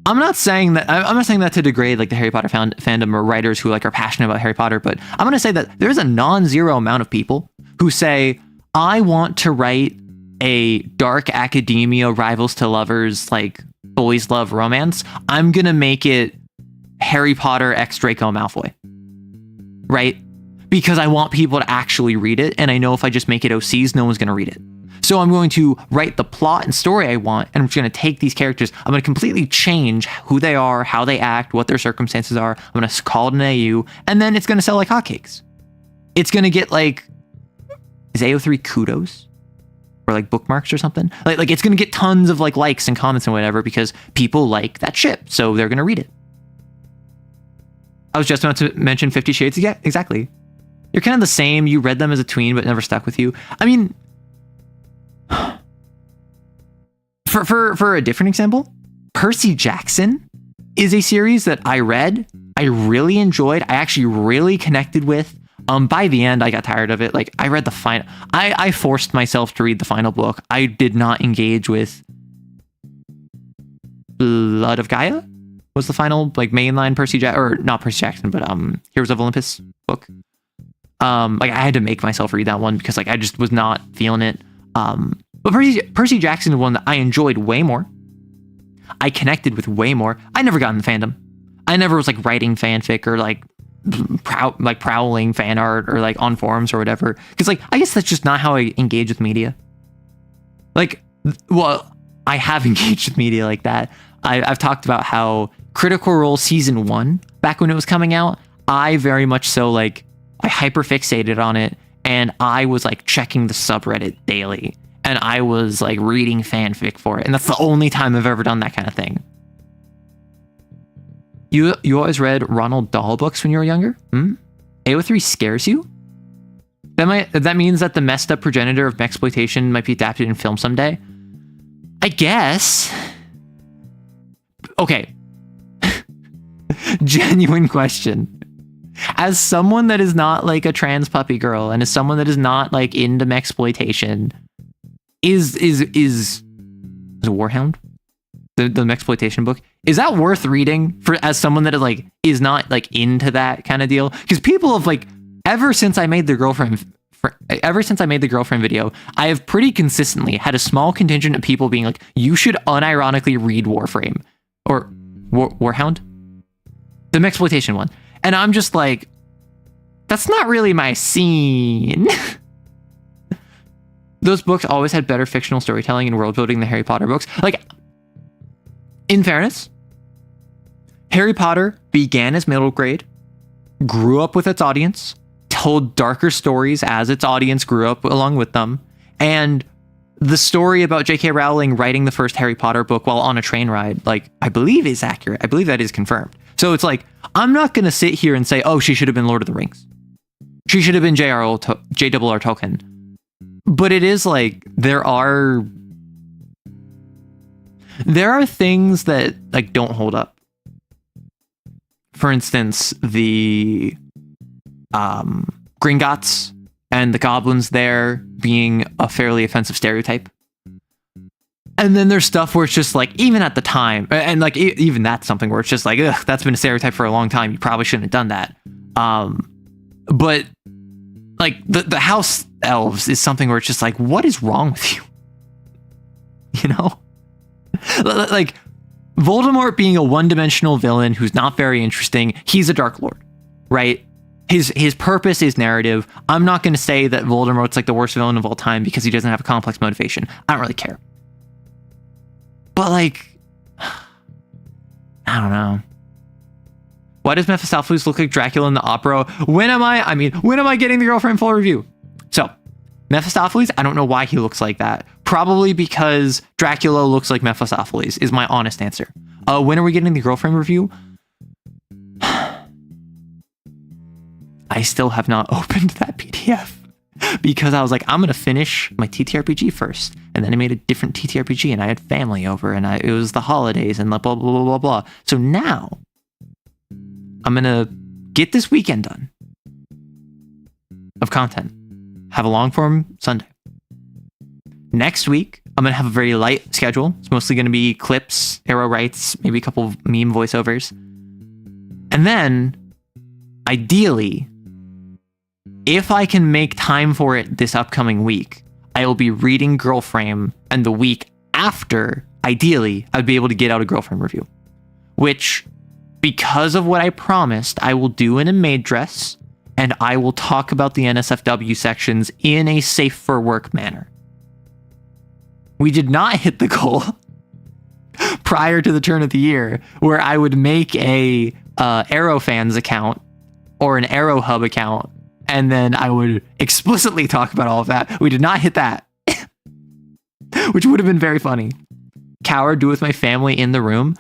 I'm not saying that to degrade like the Harry Potter fandom or writers who like are passionate about Harry Potter, but I'm going to say that there's a non-zero amount of people who say, I want to write a dark academia rivals to lovers, like boys love romance. I'm going to make it Harry Potter x Draco Malfoy, right? Because I want people to actually read it. And I know if I just make it OCs, no one's going to read it. So I'm going to write the plot and story I want, and I'm just going to take these characters. I'm going to completely change who they are, how they act, what their circumstances are. I'm going to call it an AU, and then it's going to sell like hotcakes. It's going to get like, is AO3 kudos? Or like bookmarks or something? Like it's going to get tons of like likes and comments and whatever because people like that ship, so they're going to read it. I was just about to mention 50 Shades. Yeah, exactly. You're kind of the same. You read them as a tween, but never stuck with you. I mean, for a different example, Percy Jackson is a series that I read. I really enjoyed. I actually really connected with. By the end, I got tired of it. Like I read the final. I forced myself to read the final book. I did not engage with Blood of Gaia. Was the final like mainline Percy Jackson, or not Percy Jackson, but Heroes of Olympus book. Like I had to make myself read that one because like I just was not feeling it. But Percy Jackson is one that I enjoyed way more. I connected with way more. I never got in the fandom. I never was like writing fanfic or like prowling fan art or like on forums or whatever. Because like I guess that's just not how I engage with media. Like, well, I have engaged with media like that. I've talked about how Critical Role Season 1, back when it was coming out, I very much so like I hyperfixated on it, and I was like checking the subreddit daily, and I was like reading fanfic for it, and that's the only time I've ever done that kind of thing. You always read Ronald Dahl books when you were younger? AO3 scares you? That means that the messed up progenitor of mexploitation might be adapted in film someday? I guess. Okay. Genuine question. As someone that is not like a trans puppy girl, and as someone that is not like into mexploitation, is Warhound the mexploitation book, is that worth reading for as someone that is not like into that kind of deal? Because people have like ever since I made the girlfriend video, I have pretty consistently had a small contingent of people being like, you should unironically read Warframe or Warhound, the mexploitation one. And I'm just like, that's not really my scene. Those books always had better fictional storytelling and world building than Harry Potter books. Like, in fairness, Harry Potter began as middle grade, grew up with its audience, told darker stories as its audience grew up along with them, and the story about J.K. Rowling writing the first Harry Potter book while on a train ride, like, I believe is accurate. I believe that is confirmed. So it's like, I'm not going to sit here and say, oh, she should have been Lord of the Rings. She should have been J.R.R. Tolkien. But it is like, there are things that like don't hold up for instance, the Gringotts and the goblins there being a fairly offensive stereotype. And then there's stuff where it's just like, even at the time, and like even that's something where it's just like, ugh, that's been a stereotype for a long time. You probably shouldn't have done that. But like the house elves is something where it's just like, what is wrong with you? You know, like Voldemort being a one-dimensional villain who's not very interesting. He's a Dark Lord, right? His purpose is narrative. I'm not going to say that Voldemort's like the worst villain of all time because he doesn't have a complex motivation. I don't really care. But like, I don't know. Why does Mephistopheles look like Dracula in the opera? When am I getting the Girlfriend full review? So, Mephistopheles, I don't know why he looks like that. Probably because Dracula looks like Mephistopheles is my honest answer. When are we getting the Girlfriend review? I still have not opened that PDF because I was like, I'm going to finish my TTRPG first. And then I made a different TTRPG and I had family over and it was the holidays and blah, blah, blah, blah, blah, blah. So now I'm going to get this weekend done of content. Have a long form Sunday. Next week, I'm going to have a very light schedule. It's mostly going to be clips, arrow writes, maybe a couple of meme voiceovers. And then, ideally, if I can make time for it this upcoming week, I will be reading Girlfriend, and the week after, ideally, I'd be able to get out a Girlfriend review. Which, because of what I promised, I will do in a maid dress, and I will talk about the NSFW sections in a safe for work manner. We did not hit the goal prior to the turn of the year where I would make a Arrow fans account or an Arrow Hub account, and then I would explicitly talk about all of that. We did not hit that, which would have been very funny. Coward, do with my family in the room?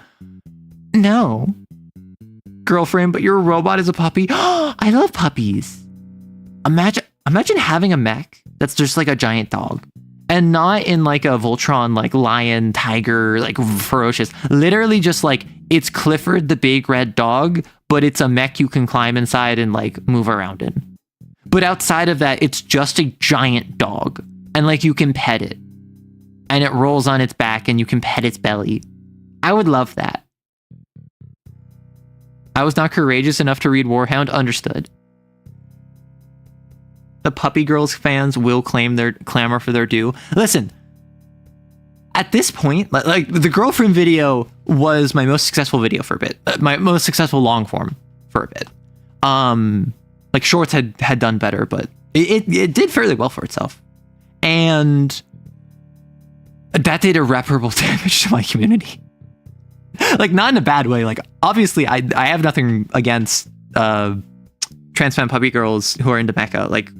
No. Girlfriend, but you're a robot as a puppy? I love puppies. Imagine having a mech that's just like a giant dog. And not in like a Voltron, like lion, tiger, like ferocious. Literally just like, it's Clifford the big red dog, but it's a mech you can climb inside and like move around in. But outside of that, it's just a giant dog. And like you can pet it. And it rolls on its back and you can pet its belly. I would love that. I was not courageous enough to read Warhound. Understood. The Puppy Girls fans will clamor for their due. Listen, at this point, like the Girlfriend video was my most successful video for a bit. My most successful long form for a bit. Like shorts had done better, but it did fairly well for itself. And that did irreparable damage to my community. Like, not in a bad way. Like, obviously, I have nothing against trans femme puppy girls who are into mecha. Like,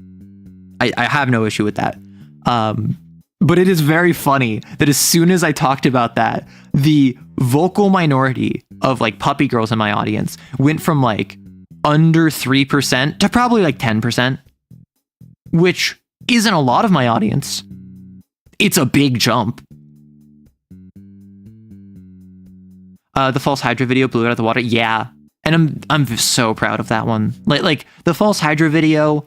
I have no issue with that. But it is very funny that as soon as I talked about that, the vocal minority of like puppy girls in my audience went from like under 3% to probably like 10%, which isn't a lot of my audience. It's a big jump. The False Hydra video blew it out of the water. Yeah. And I'm so proud of that one. Like the False Hydra video,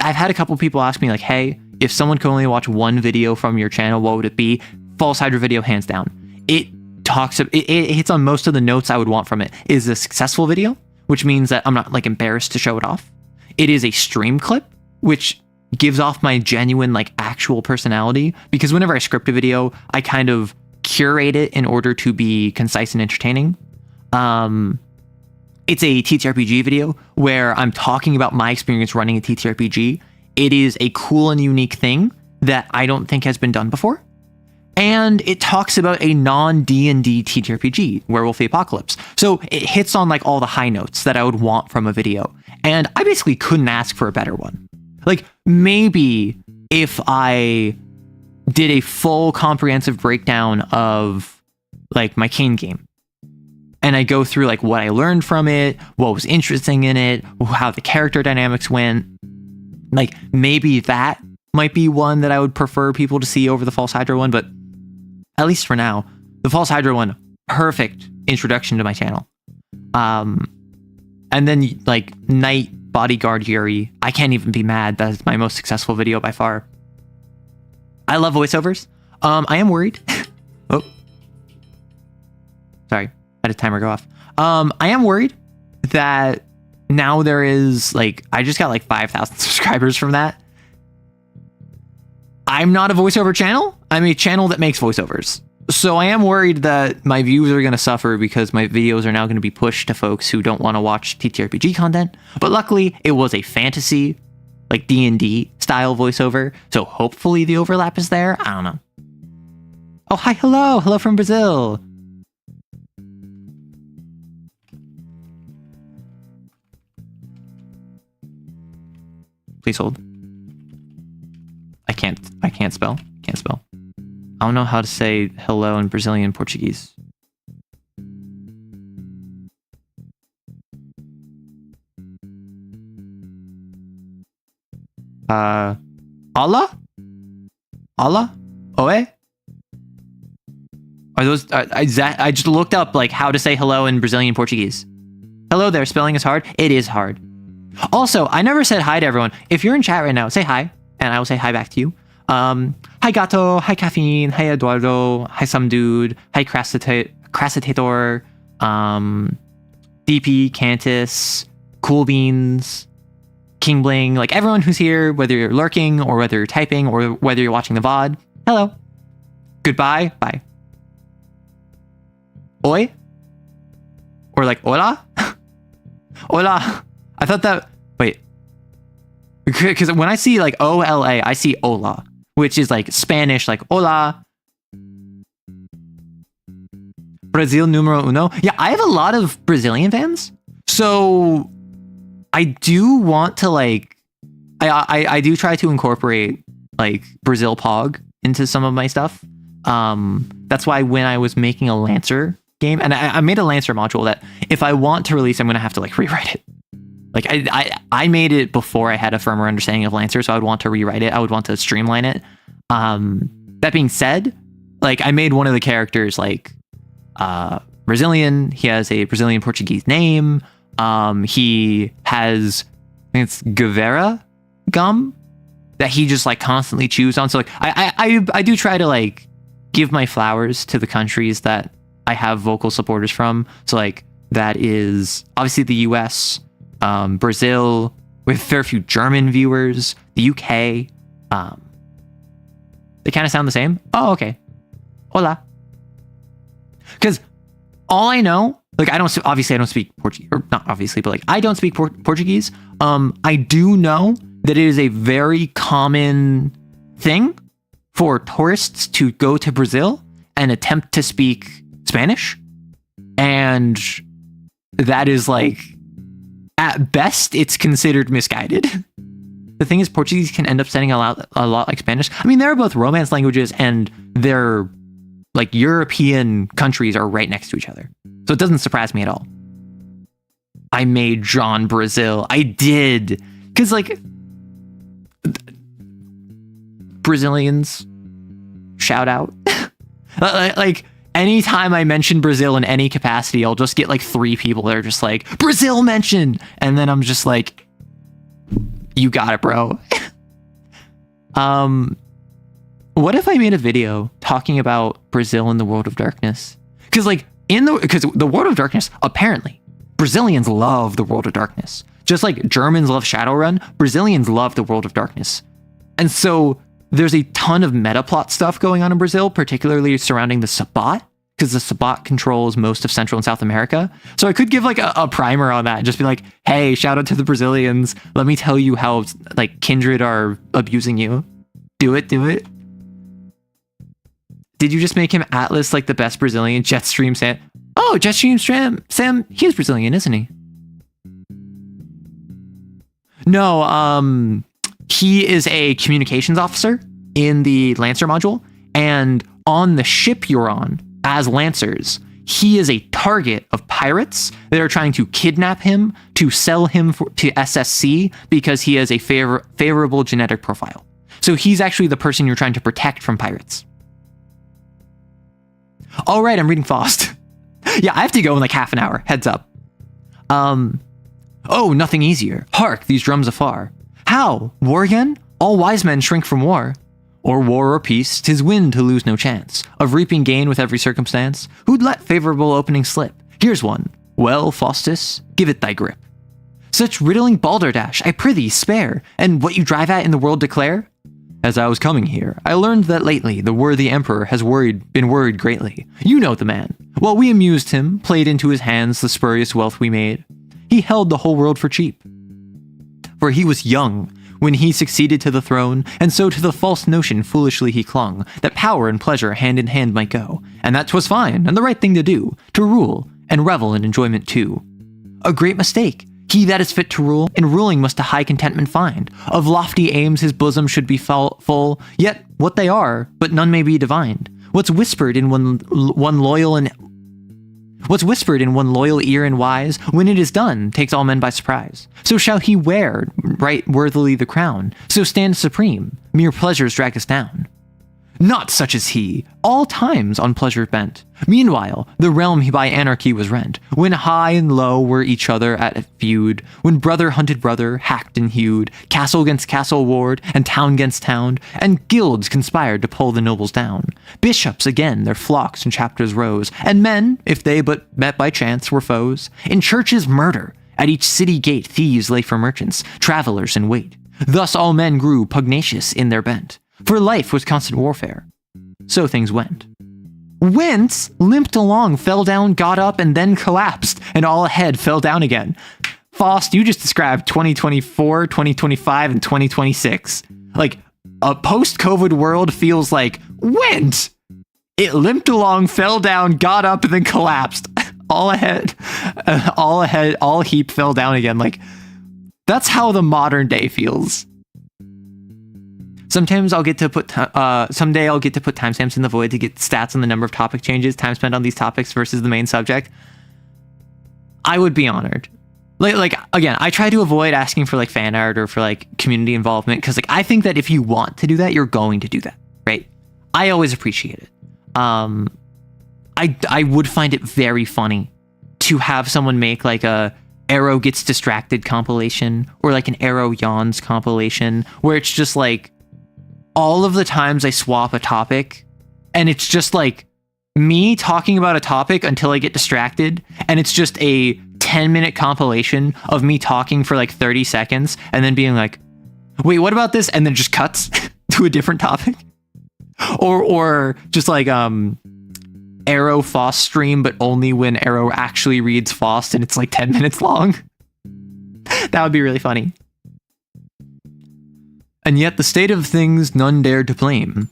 I've had a couple people ask me like, hey, if someone could only watch one video from your channel, what would it be? False Hydra video, hands down. It hits on most of the notes I would want from it. It is a successful video, which means that I'm not like embarrassed to show it off. It is a stream clip, which gives off my genuine like actual personality, because whenever I script a video, I kind of curate it in order to be concise and entertaining. It's a TTRPG video where I'm talking about my experience running a TTRPG. It is a cool and unique thing that I don't think has been done before. And it talks about a non-D&D TTRPG, Werewolf the Apocalypse. So it hits on like all the high notes that I would want from a video. And I basically couldn't ask for a better one. Like, maybe if I did a full comprehensive breakdown of like my Kane game, and I go through like what I learned from it, what was interesting in it, how the character dynamics went, like maybe that might be one that I would prefer people to see over the False Hydra one. But at least for now, the False Hydra one, perfect introduction to my channel. And then like Knight Bodyguard Yuri. I can't even be mad. That's my most successful video by far. I love voiceovers. I am worried. Oh, sorry. I had a timer go off. I am worried that now there is like, I just got like 5,000 subscribers from that. I'm not a voiceover channel. I'm a channel that makes voiceovers. So I am worried that my views are going to suffer because my videos are now going to be pushed to folks who don't want to watch TTRPG content. But luckily, it was a fantasy, like D&D style voiceover. So hopefully the overlap is there. I don't know. Oh, hi, hello. Hello from Brazil. Please hold. I can't spell. Can't spell. I don't know how to say hello in Brazilian Portuguese. Olá? Olá? Oi? Are those... I just looked up like how to say hello in Brazilian Portuguese. Hello there, spelling is hard. It is hard. Also, I never said hi to everyone. If you're in chat right now, say hi, and I will say hi back to you. Hi Gato, hi Caffeine, hi Eduardo, hi Some Dude, hi Crassitator, DP, Cantus, Cool Beans, King Bling, like everyone who's here, whether you're lurking or whether you're typing or whether you're watching the VOD. Hello. Goodbye. Bye. Oi? Or like hola? Hola. I thought that, wait. Because when I see like O-L-A, I see hola, which is like Spanish, like hola. Brazil numero uno. Yeah, I have a lot of Brazilian fans. So I do want to like, I do try to incorporate like Brazil Pog into some of my stuff. That's why when I was making a Lancer game, and I made a Lancer module that if I want to release, I'm going to have to like rewrite it. Like I made it before I had a firmer understanding of Lancer, so I would want to rewrite it. I would want to streamline it. That being said, like I made one of the characters like Brazilian. He has a Brazilian Portuguese name. He has, I think it's Gavera gum that he just like constantly chews on. So like I do try to like give my flowers to the countries that I have vocal supporters from. So like that is obviously the US, Brazil, with a fair few German viewers, the UK. They kind of sound the same. Oh, okay. Hola. Because all I know, like I don't speak Portuguese, or not obviously, but like I don't speak Portuguese. I do know that it is a very common thing for tourists to go to Brazil and attempt to speak Spanish. And that is like, at best, it's considered misguided. The thing is, Portuguese can end up sounding a lot like Spanish. I mean, they're both Romance languages, and they're like European countries are right next to each other. So it doesn't surprise me at all. I made John Brazil. I did. Because like Brazilians, shout out. Like anytime I mention Brazil in any capacity, I'll just get like 3 people that are just like, Brazil mentioned. And then I'm just like, you got it, bro. What if I made a video talking about Brazil in the World of Darkness? Because like because the World of Darkness, apparently Brazilians love the World of Darkness. Just like Germans love Shadowrun, Brazilians love the World of Darkness. And so there's a ton of meta plot stuff going on in Brazil, particularly surrounding the Sabbat, because the Sabbat controls most of Central and South America. So I could give like a primer on that and just be like, hey, shout out to the Brazilians. Let me tell you how like kindred are abusing you. Do it. Did you just make him Atlas like the best Brazilian? Jetstream Sam. Oh, Jetstream Sam, he's Brazilian, isn't he? No, he is a communications officer in the Lancer module, and on the ship you're on as Lancers, he is a target of pirates that are trying to kidnap him to sell him to SSC because he has a favorable genetic profile. So he's actually the person you're trying to protect from pirates. All right, I'm reading Faust. Yeah, I have to go in like half an hour. Heads up. Oh, nothing easier. Hark, these drums afar. How? War again? All wise men shrink from war. Or war or peace, 'tis win to lose no chance of reaping gain with every circumstance. Who'd let favorable opening slip? Here's one. Well, Faustus, give it thy grip. Such riddling balderdash, I prithee spare, and what you drive at in the world declare. As I was coming here, I learned that lately the worthy emperor has been worried greatly. You know the man. While we amused him, played into his hands the spurious wealth we made, he held the whole world for cheap. For he was young when he succeeded to the throne, and so to the false notion foolishly he clung, that power and pleasure hand in hand might go, and that 'twas fine, and the right thing to do, to rule, and revel in enjoyment too. A great mistake. He that is fit to rule, in ruling must a high contentment find. Of lofty aims his bosom should be full, yet what they are, but none may be divined. What's whispered in one loyal ear and wise, when it is done, takes all men by surprise. So shall he wear right worthily the crown, so stand supreme, mere pleasures drag us down. Not such as he, all times on pleasure bent. Meanwhile, the realm by anarchy was rent, when high and low were each other at feud, when brother hunted brother, hacked and hewed, castle against castle warred, and town against town, and guilds conspired to pull the nobles down. Bishops again their flocks and chapters rose, and men, if they but met by chance, were foes. In churches murder, at each city gate thieves lay for merchants, travelers in wait. Thus all men grew pugnacious in their bent, for life was constant warfare. So things went. Limped along, fell down, got up, and then collapsed, and all ahead fell down again. Faust, you just described 2024, 2025, and 2026. Like, a post-COVID world feels like, went! It limped along, fell down, got up, and then collapsed. All heap fell down again. Like, that's how the modern day feels. Sometimes I'll get to put, someday I'll get to put timestamps in the void to get stats on the number of topic changes, time spent on these topics versus the main subject. I would be honored. Like again, I try to avoid asking for like fan art or for like community involvement, because like I think that if you want to do that, you're going to do that, right? I always appreciate it. I would find it very funny to have someone make like a Arrow gets distracted compilation, or like an Arrow yawns compilation, where it's just like all of the times I swap a topic, and it's just like me talking about a topic until I get distracted, and it's just a 10-minute compilation of me talking for like 30 seconds, and then being like, wait, what about this? And then just cuts to a different topic. Or just like Arrow Faust stream, but only when Arrow actually reads Faust, and it's like 10 minutes long. That would be really funny. And yet the state of things none dared to blame,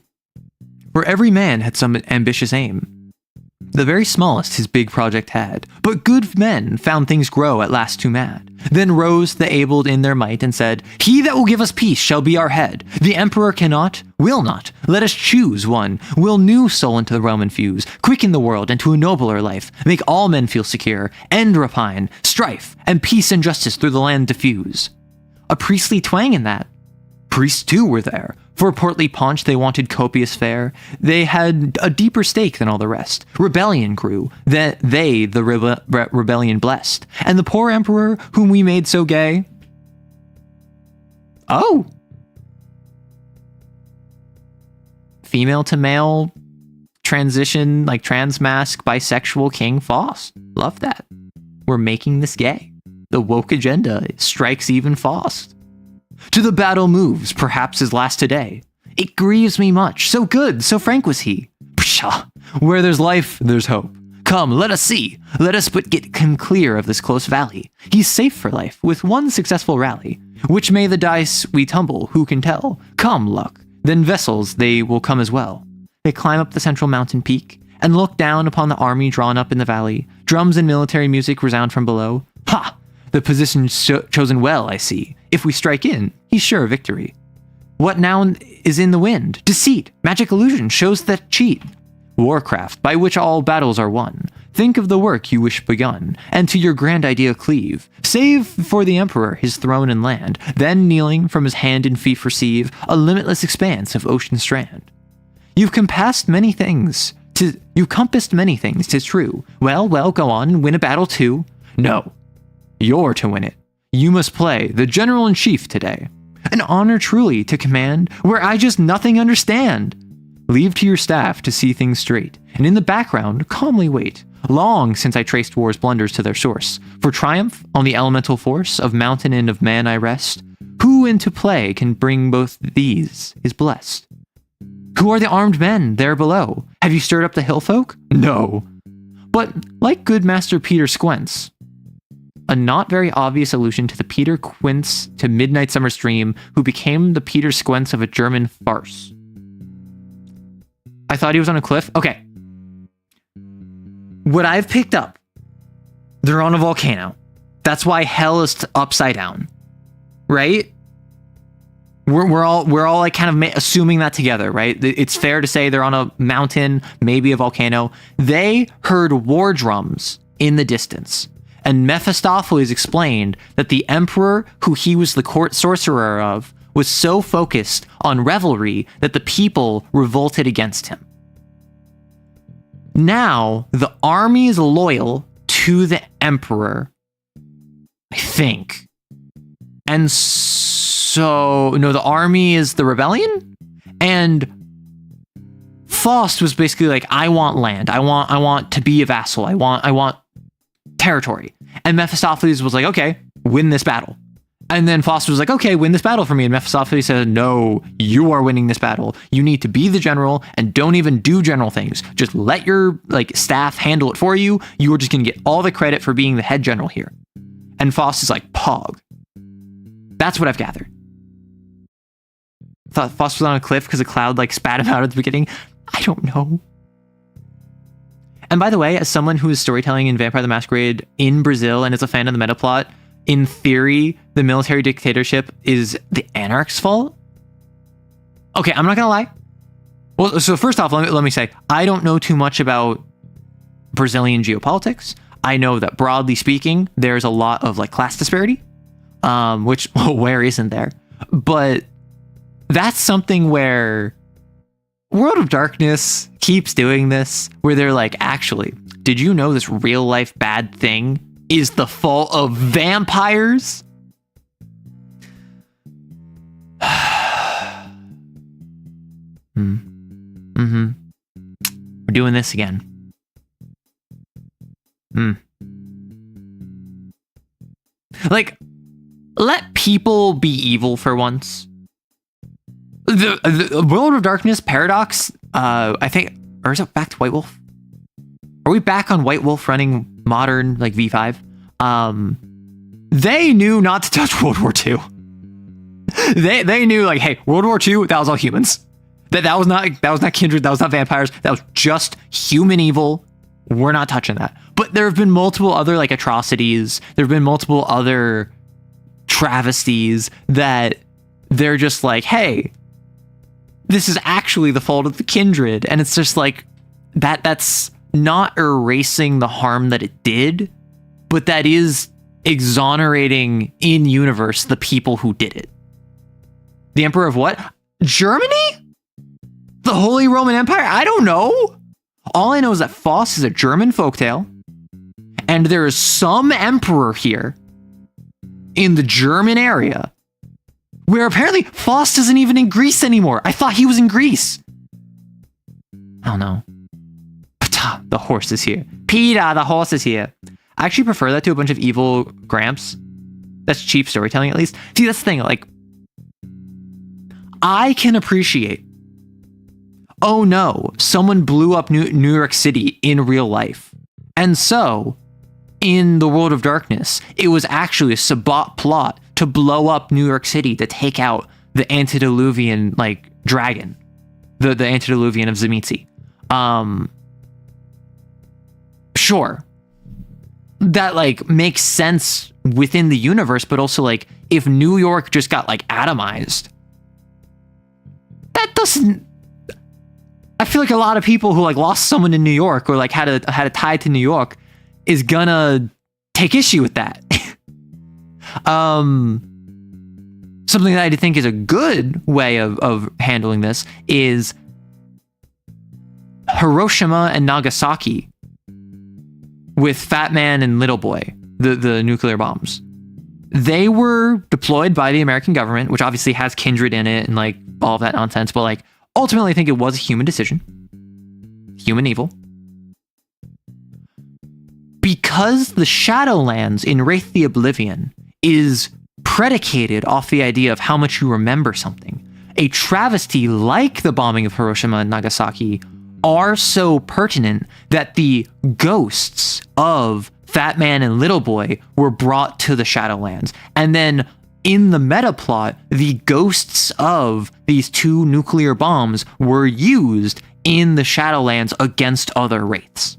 for every man had some ambitious aim. The very smallest his big project had, but good men found things grow at last too mad. Then rose the abled in their might and said, he that will give us peace shall be our head. The emperor cannot, will not. Let us choose one, will new soul into the realm infuse, quicken the world into a nobler life, make all men feel secure, end rapine, strife, and peace and justice through the land diffuse. A priestly twang in that. Priests too were there. For portly paunch they wanted copious fare. They had a deeper stake than all the rest. Rebellion grew, that they the rebellion blessed. And the poor emperor, whom we made so gay... Oh! Female to male transition, like transmasc, bisexual King Faust. Love that. We're making this gay. The woke agenda strikes even Faust. To the battle moves, perhaps his last today. It grieves me much, so good, so frank was he. Pshaw, where there's life, there's hope. Come, let us see, let us but get him clear of this close valley. He's safe for life, with one successful rally. Which may the dice we tumble, who can tell? Come, luck, then vessels they will come as well. They climb up the central mountain peak, and look down upon the army drawn up in the valley. Drums and military music resound from below. Ha! The position's chosen well, I see. If we strike in, he's sure of victory. What now is in the wind? Deceit, magic illusion shows that cheat. Warcraft, by which all battles are won. Think of the work you wish begun, and to your grand idea cleave. Save for the emperor his throne and land, then kneeling from his hand in fee receive a limitless expanse of ocean strand. You've compassed many things. You've compassed many things, 'tis true. Well, go on, win a battle too. No. You're to win it. You must play the general-in-chief today. An honor truly to command, where I just nothing understand. Leave to your staff to see things straight, and in the background calmly wait. Long since I traced war's blunders to their source. For triumph on the elemental force of mountain and of man I rest. Who into play can bring both these is blessed. Who are the armed men there below? Have you stirred up the hill folk? No. But like good Master Peter Squence, a not very obvious allusion to the Peter Quince to Midnight Summer's Dream, who became the Peter Squence of a German farce. I thought he was on a cliff. Okay. What I've picked up, they're on a volcano. That's why hell is upside down, right? We're all like kind of assuming that together, right? It's fair to say they're on a mountain, maybe a volcano. They heard war drums in the distance, and Mephistopheles explained that the emperor, who he was the court sorcerer of, was so focused on revelry that the people revolted against him. Now, the army is loyal to the emperor, I think. And so, no, the army is the rebellion? And Faust was basically like, I want land. I want to be a vassal. I want territory. And Mephistopheles was like, okay, win this battle. And then Faust was like, okay, win this battle for me. And Mephistopheles said, no, you are winning this battle. You need to be the general and don't even do general things. Just let your staff handle it for you. You are just going to get all the credit for being the head general here. And Faust is like, pog. That's what I've gathered. I thought Faust was on a cliff because a cloud spat him out at the beginning. I don't know. And by the way, as someone who is storytelling in Vampire the Masquerade in Brazil and is a fan of the meta plot, in theory, the military dictatorship is the Anarch's fault. Okay, I'm not gonna lie. Well, so first off, let me say, I don't know too much about Brazilian geopolitics. I know that broadly speaking, there's a lot of class disparity, which, where isn't there? But that's something where World of Darkness keeps doing this, where they're like, actually, did you know this real life bad thing is the fault of vampires? We're doing this again. Let people be evil for once. The World of Darkness paradox, I think, or is it back to White Wolf? Are we back on White Wolf running modern V5? They knew not to touch World War II. They knew hey, World War II, that was all humans. That was not kindred, that was not vampires, that was just human evil. We're not touching that. But there have been multiple other atrocities. There have been multiple other travesties that they're just hey, this is actually the fault of the kindred. And it's just that's not erasing the harm that it did, but that is exonerating in universe the people who did it. The Emperor of what? Germany? The Holy Roman Empire? I don't know. All I know is that Faust is a German folktale, and there is some emperor here in the German area where apparently Faust isn't even in Greece anymore. I thought he was in Greece. I don't know. Pata, the horse is here. Peter, the horse is here. I actually prefer that to a bunch of evil Gramps. That's cheap storytelling, at least. See, that's the thing. I can appreciate, oh no, someone blew up New York City in real life. And so, in the World of Darkness, it was actually a Sabbat plot to blow up New York City to take out the antediluvian dragon, the antediluvian of Tzimisce. Sure, that makes sense within the universe, but also if New York just got atomized, that doesn't. I feel a lot of people who lost someone in New York or had a tie to New York is gonna take issue with that. Something that I think is a good way of handling this is Hiroshima and Nagasaki with Fat Man and Little Boy, the nuclear bombs. they were deployed by the American government, which obviously has kindred in it and like all of that nonsense. But like ultimately, I think it was a human decision, human evil. Because the Shadowlands in Wraith the Oblivion is predicated off the idea of how much you remember something, a travesty like the bombing of Hiroshima and Nagasaki are so pertinent that the ghosts of Fat Man and Little Boy were brought to the Shadowlands. And then in the meta plot, the ghosts of these 2 nuclear bombs were used in the Shadowlands against other wraiths.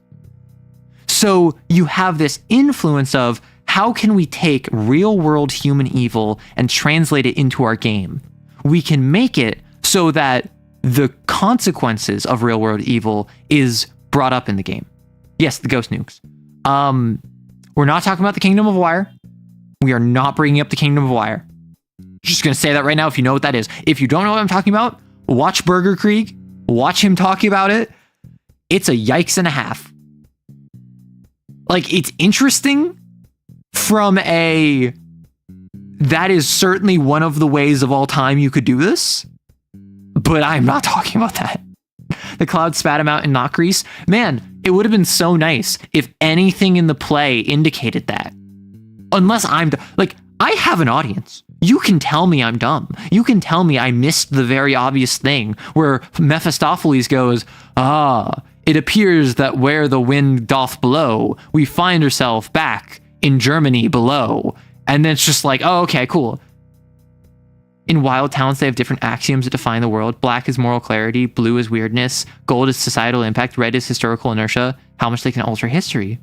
So you have this influence of how can we take real world human evil and translate it into our game? We can make it so that the consequences of real world evil is brought up in the game. Yes, the ghost nukes. We're not talking about the Kingdom of Wire. We are not bringing up the Kingdom of Wire. Just going to say that right now if you know what that is. If you don't know what I'm talking about, watch Burger Krieg. Watch him talking about it. It's a yikes and a half. Like, it's interesting from a... That is certainly one of the ways of all time you could do this. But I'm not talking about that. The cloud spat him out in knot grease. Man, it would have been so nice if anything in the play indicated that. Unless I'm... Like, I have an audience. You can tell me I'm dumb. You can tell me I missed the very obvious thing where Mephistopheles goes, it appears that where the wind doth blow, we find ourselves back in Germany below. And then it's just like, oh, okay, cool. In wild talents, they have different axioms that define the world. Black is moral clarity, blue is weirdness, gold is societal impact, red is historical inertia, how much they can alter history.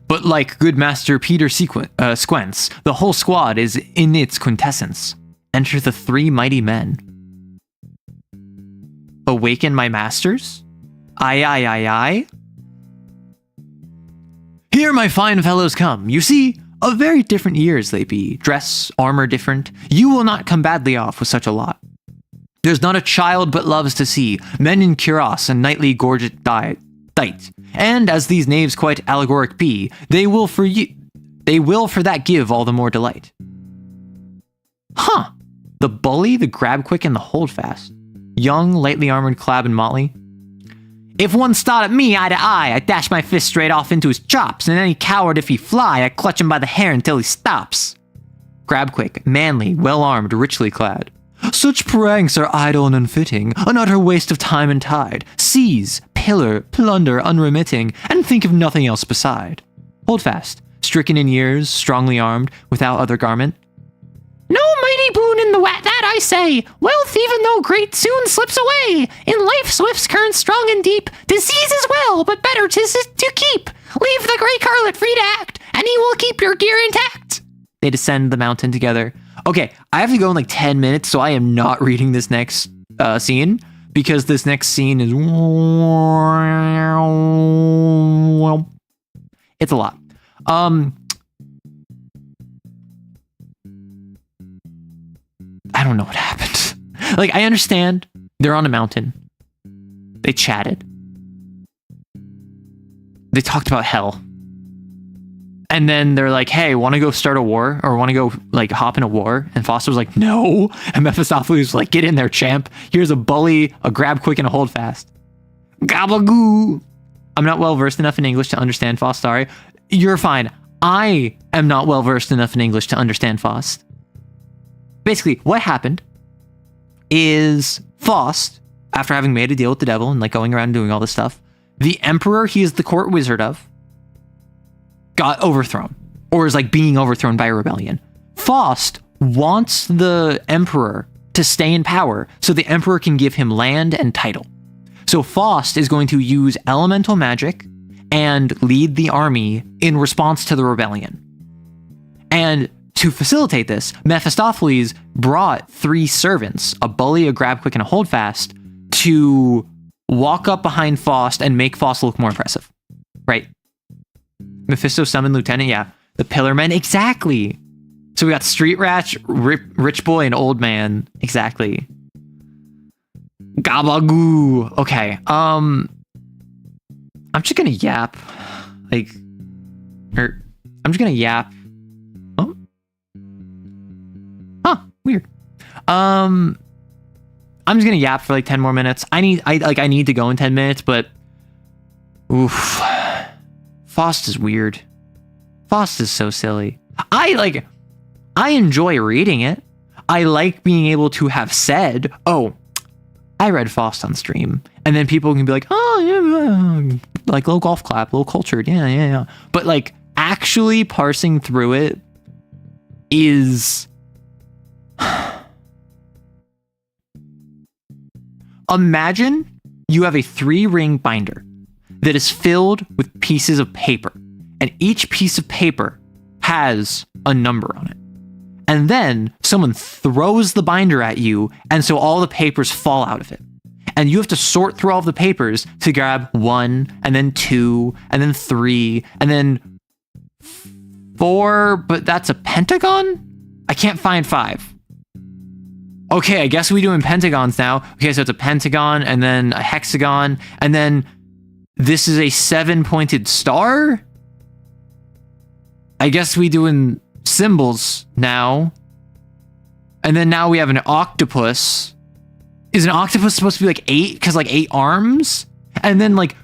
But like good master Peter Squence, the whole squad is in its quintessence. Enter the 3 mighty men. Awaken my masters? Aye. Here my fine fellows come. You see, of very different years they be. Dress, armor different. You will not come badly off with such a lot. There's not a child but loves to see men in cuirass and knightly gorget dight. And as these knaves quite allegoric be, they will for that give all the more delight. Huh. The bully, the grab quick, and the hold fast. Young, lightly armored Clab and Motley. If one started me eye to eye, I dash my fist straight off into his chops, and any coward if he fly, I clutch him by the hair until he stops. Grab quick, manly, well-armed, richly clad. Such pranks are idle and unfitting, an utter waste of time and tide. Seize, pillar, plunder unremitting, and think of nothing else beside. Hold fast, stricken in years, strongly armed, without other garment. No mighty boon in the that I say. Wealth, even though great, soon slips away. In life swift's current strong and deep. Disease is well, but better 'tis to keep. Leave the gray carlet free to act, and he will keep your gear intact. They descend the mountain together. Okay, I have to go in like 10 minutes, so I am not reading this next scene, because this next scene is... It's a lot. I don't know what happened. Like, I understand they're on a mountain. They chatted. They talked about hell. And then they're like, hey, want to go start a war? Or want to go, like, hop in a war? And Faust was like, no. And Mephistopheles was like, get in there, champ. Here's a bully, a grab quick, and a hold fast. Gabagoo. I'm not well versed enough in English to understand Faust, sorry. You're fine. I am not well versed enough in English to understand Faust. Basically, what happened is Faust, after having made a deal with the devil and like going around doing all this stuff, the emperor he is the court wizard of got overthrown, or is like being overthrown by a rebellion. Faust wants the emperor to stay in power so the emperor can give him land and title. So Faust is going to use elemental magic and lead the army in response to the rebellion. And to facilitate this, Mephistopheles brought 3 servants, a bully, a grab quick, and a hold fast, to walk up behind Faust and make Faust look more impressive. Right? Mephisto summoned Lieutenant, yeah. The Pillar Men, exactly. So we got Street Rat, Rich Boy, and Old Man. Exactly. Gabagoo. Okay, I'm just gonna yap. like, or I'm just gonna yap. Oh, huh, weird. I'm just gonna yap for like 10 more minutes. I need to go in 10 minutes, but oof, Faust is weird. Faust is so silly. I enjoy reading it. I like being able to have said, oh, I read Faust on stream. And then people can be like, oh, yeah, like low golf clap, low cultured. Yeah. But like actually parsing through it is... Imagine you have a 3-ring binder that is filled with pieces of paper, and each piece of paper has a number on it. And then someone throws the binder at you, and so all the papers fall out of it. And you have to sort through all the papers to grab 1, and then 2, and then 3, and then 4, but that's a pentagon? I can't find 5. Okay, I guess we're doing pentagons now. Okay, so it's a pentagon, and then a hexagon, and then this is a 7-pointed star? I guess we doing symbols now. And then now we have an octopus. Is an octopus supposed to be like 8? Because like 8 arms? And then like,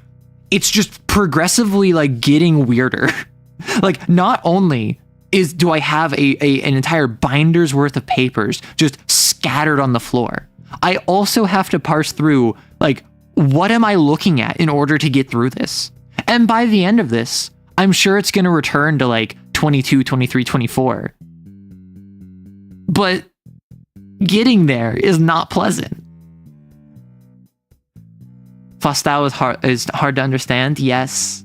it's just progressively like getting weirder. Like not only do I have an entire binder's worth of papers just scattered on the floor, I also have to parse through like, what am I looking at in order to get through this? And by the end of this, I'm sure it's going to return to like 22, 23, 24. But getting there is not pleasant. Faustau is hard to understand, yes.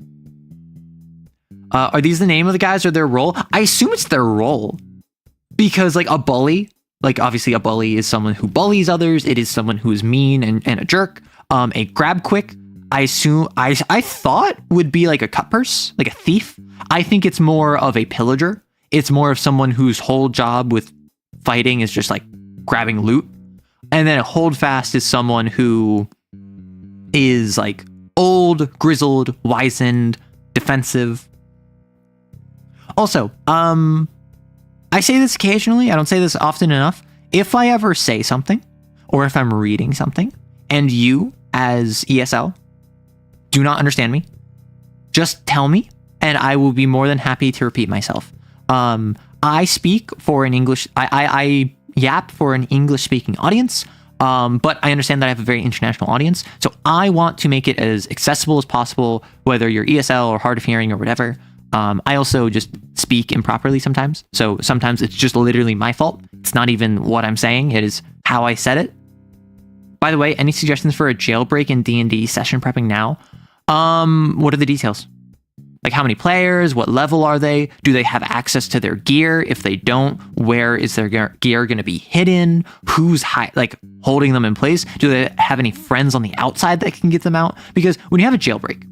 Are these the name of the guys or their role? I assume it's their role. Because like a bully, like obviously a bully is someone who bullies others. It is someone who is mean and a jerk. A grab quick, I assume, I thought would be like a cut purse, like a thief. I think it's more of a pillager. It's more of someone whose whole job with fighting is just like grabbing loot. And then a holdfast is someone who is like old, grizzled, wizened, defensive. Also, I say this occasionally. I don't say this often enough. If I ever say something, or if I'm reading something, and you, as ESL, do not understand me, just tell me, and I will be more than happy to repeat myself. I speak for an English... I yap for an English-speaking audience, but I understand that I have a very international audience, so I want to make it as accessible as possible, whether you're ESL or hard of hearing or whatever. I also just speak improperly sometimes, so sometimes it's just literally my fault. It's not even what I'm saying, it is how I said it. By the way, any suggestions for a jailbreak in D&D session prepping now? What are the details? Like how many players? What level are they? Do they have access to their gear? If they don't, where is their gear going to be hidden? Who's holding them in place? Do they have any friends on the outside that can get them out? Because when you have a jailbreak,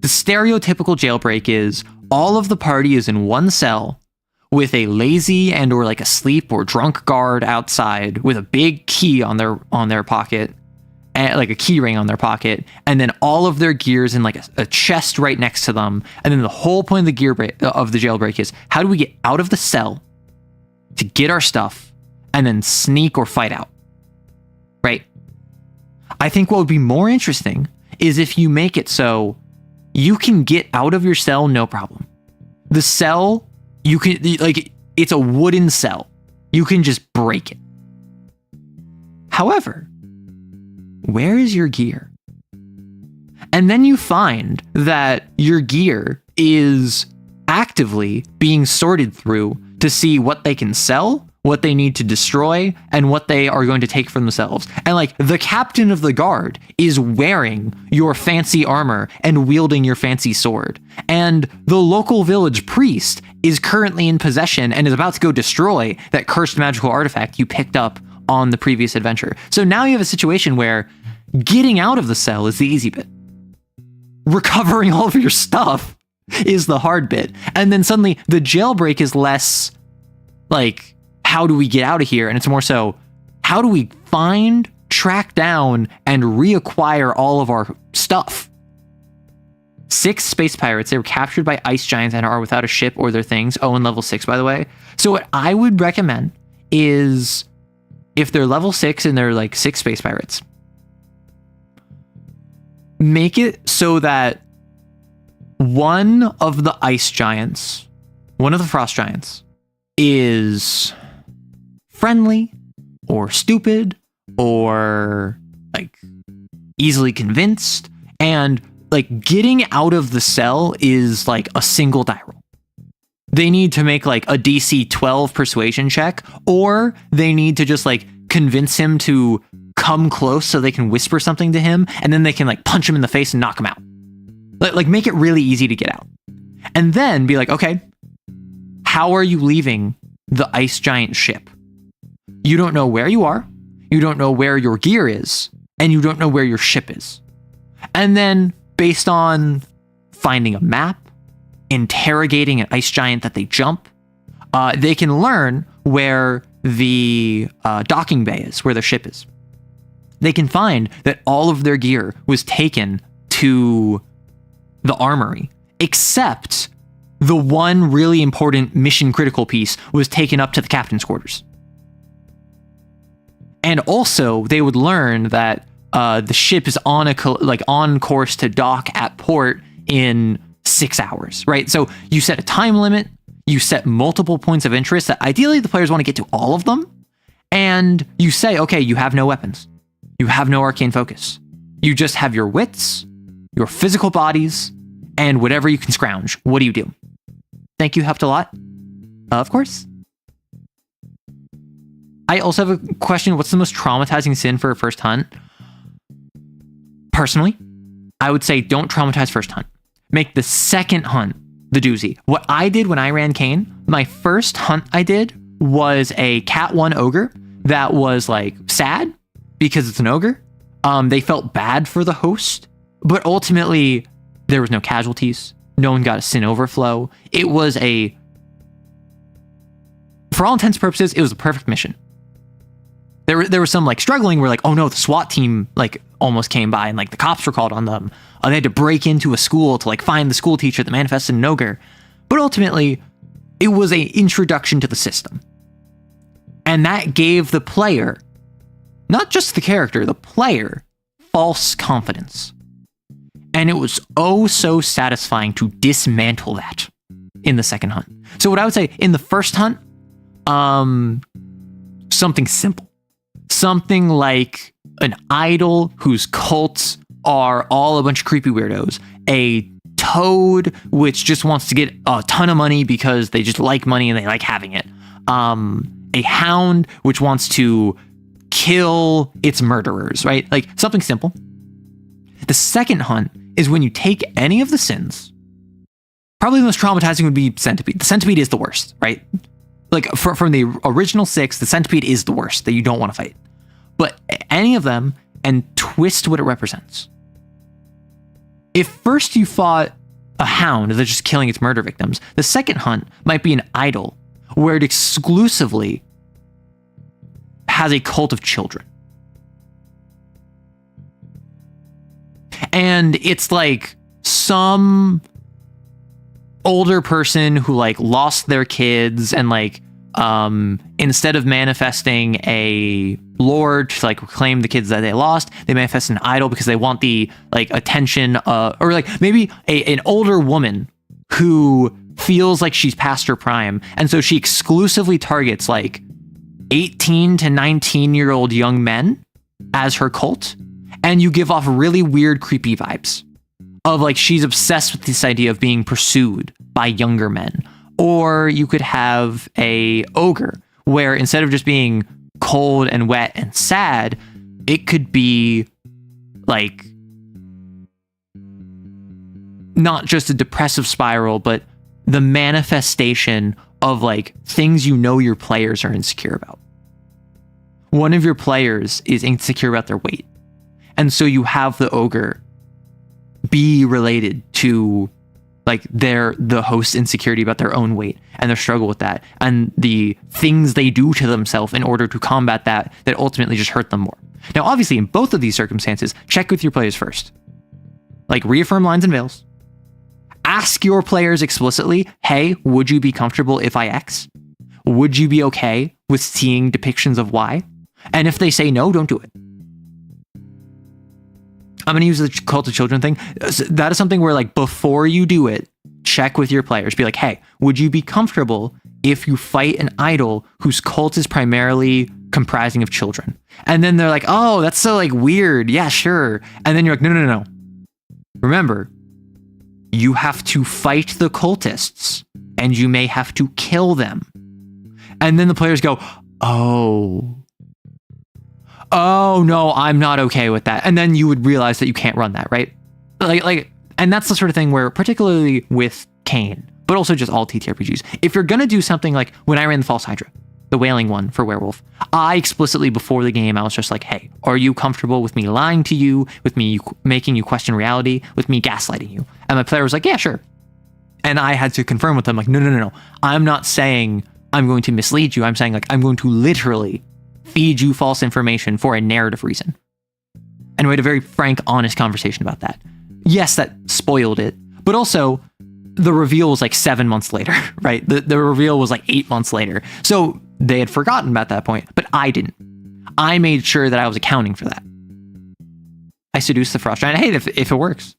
the stereotypical jailbreak is all of the party is in one cell with a lazy and or like asleep or drunk guard outside with a big key on their pocket, and like a key ring on their pocket, and then all of their gears in like a chest right next to them. And then the whole point of the jailbreak is how do we get out of the cell to get our stuff and then sneak or fight out, right? I think what would be more interesting is if you make it so you can get out of your cell no problem. The cell, you can, like, it's a wooden cell. You can just break it. However, where is your gear? And then you find that your gear is actively being sorted through to see what they can sell, what they need to destroy, and what they are going to take for themselves. And like the captain of the guard is wearing your fancy armor and wielding your fancy sword. And the local village priest is currently in possession and is about to go destroy that cursed magical artifact you picked up on the previous adventure. So now you have a situation where getting out of the cell is the easy bit. Recovering all of your stuff is the hard bit. And then suddenly the jailbreak is less like, how do we get out of here? And it's more so, how do we find, track down, and reacquire all of our stuff? 6 space pirates. They were captured by ice giants and are without a ship or their things. Oh, and level 6, by the way. So what I would recommend is, if they're level 6 and they're like 6 space pirates, make it so that one of the ice giants, one of the frost giants, is friendly or stupid or like easily convinced, and like getting out of the cell is like a single die roll. They need to make like a DC 12 persuasion check, or they need to just like convince him to come close so they can whisper something to him, and then they can like punch him in the face and knock him out. Like make it really easy to get out. And then be like, okay, how are you leaving the ice giant ship? You don't know where you are, you don't know where your gear is, and you don't know where your ship is. And then, based on finding a map, interrogating an ice giant that they jump, they can learn where the docking bay is, where their ship is. They can find that all of their gear was taken to the armory, except the one really important mission critical piece was taken up to the captain's quarters. And also, they would learn that the ship is on course to dock at port in 6 hours, right? So you set a time limit, you set multiple points of interest that ideally the players want to get to all of them, and you say, okay, you have no weapons, you have no arcane focus, you just have your wits, your physical bodies, and whatever you can scrounge. What do you do? Thank you, helped a lot. Of course. I also have a question. What's the most traumatizing sin for a first hunt? Personally, I would say don't traumatize first hunt. Make the second hunt the doozy. What I did when I ran Kane, my first hunt I did was a Cat 1 ogre that was like sad because it's an ogre. They felt bad for the host, but ultimately there was no casualties. No one got a sin overflow. It was for all intents and purposes, it was a perfect mission. There was some like struggling where like, oh no, the SWAT team like almost came by and like the cops were called on them. They had to break into a school to like find the school teacher that manifested an ogre. But ultimately, it was a introduction to the system. And that gave the player, not just the character, the player, false confidence. And it was oh so satisfying to dismantle that in the second hunt. So what I would say in the first hunt, something simple. Something like an idol whose cults are all a bunch of creepy weirdos. A toad which just wants to get a ton of money because they just like money and they like having it. A hound which wants to kill its murderers, right? Like something simple. The second hunt is when you take any of the sins. Probably the most traumatizing would be centipede. The centipede is the worst, right? Like from the original 6, the centipede is the worst that you don't want to fight. But any of them and twist what it represents. If first you fought a hound that's just killing its murder victims, the second hunt might be an idol where it exclusively has a cult of children. And it's like some older person who like lost their kids and like instead of manifesting a lord to like reclaim the kids that they lost, they manifest an idol because they want the like attention or like maybe an older woman who feels like she's past her prime, and so she exclusively targets like 18 to 19-year-old young men as her cult, and you give off really weird creepy vibes of like she's obsessed with this idea of being pursued by younger men. Or you could have a ogre where instead of just being cold and wet and sad, it could be like not just a depressive spiral, but the manifestation of like things you know your players are insecure about. One of your players is insecure about their weight. And so you have the ogre be related to like the host's insecurity about their own weight and their struggle with that and the things they do to themselves in order to combat that ultimately just hurt them more. Now, obviously, in both of these circumstances, check with your players first. Like reaffirm lines and veils, ask your players explicitly, hey, would you be comfortable if I X? Would you be okay with seeing depictions of Y? And if they say no, don't do it. I'm going to use the cult of children thing. That is something where, like, before you do it, check with your players. Be like, hey, would you be comfortable if you fight an idol whose cult is primarily comprising of children? And then they're like, oh, that's so, like, weird. Yeah, sure. And then you're like, no. Remember, you have to fight the cultists and you may have to kill them. And then the players go, oh no, I'm not okay with that. And then you would realize that you can't run that, right? And that's the sort of thing where, particularly with Kane, but also just all TTRPGs, if you're going to do something like when I ran the False Hydra, the wailing one for Werewolf, I explicitly, before the game, I was just like, hey, are you comfortable with me lying to you, with me making you question reality, with me gaslighting you? And my player was like, yeah, sure. And I had to confirm with them, like, no. I'm not saying I'm going to mislead you. I'm saying, like, I'm going to literally feed you false information for a narrative reason. And we had a very frank, honest conversation about that. Yes, that spoiled it, but also the reveal was like 7 months later, right? The reveal was like 8 months later. So they had forgotten about that point, but I didn't. I made sure that I was accounting for that. I seduced the Frost Giant. Hey, if it works.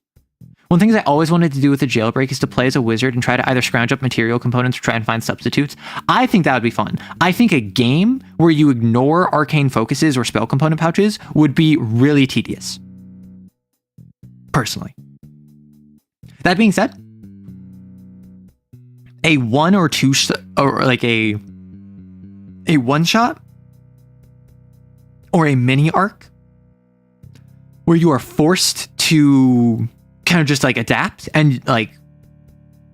One thing I always wanted to do with the jailbreak is to play as a wizard and try to either scrounge up material components or try and find substitutes. I think that would be fun. I think a game where you ignore arcane focuses or spell component pouches would be really tedious. Personally. That being said, a one or two or like a one shot or a mini arc where you are forced to kind of just like adapt, and like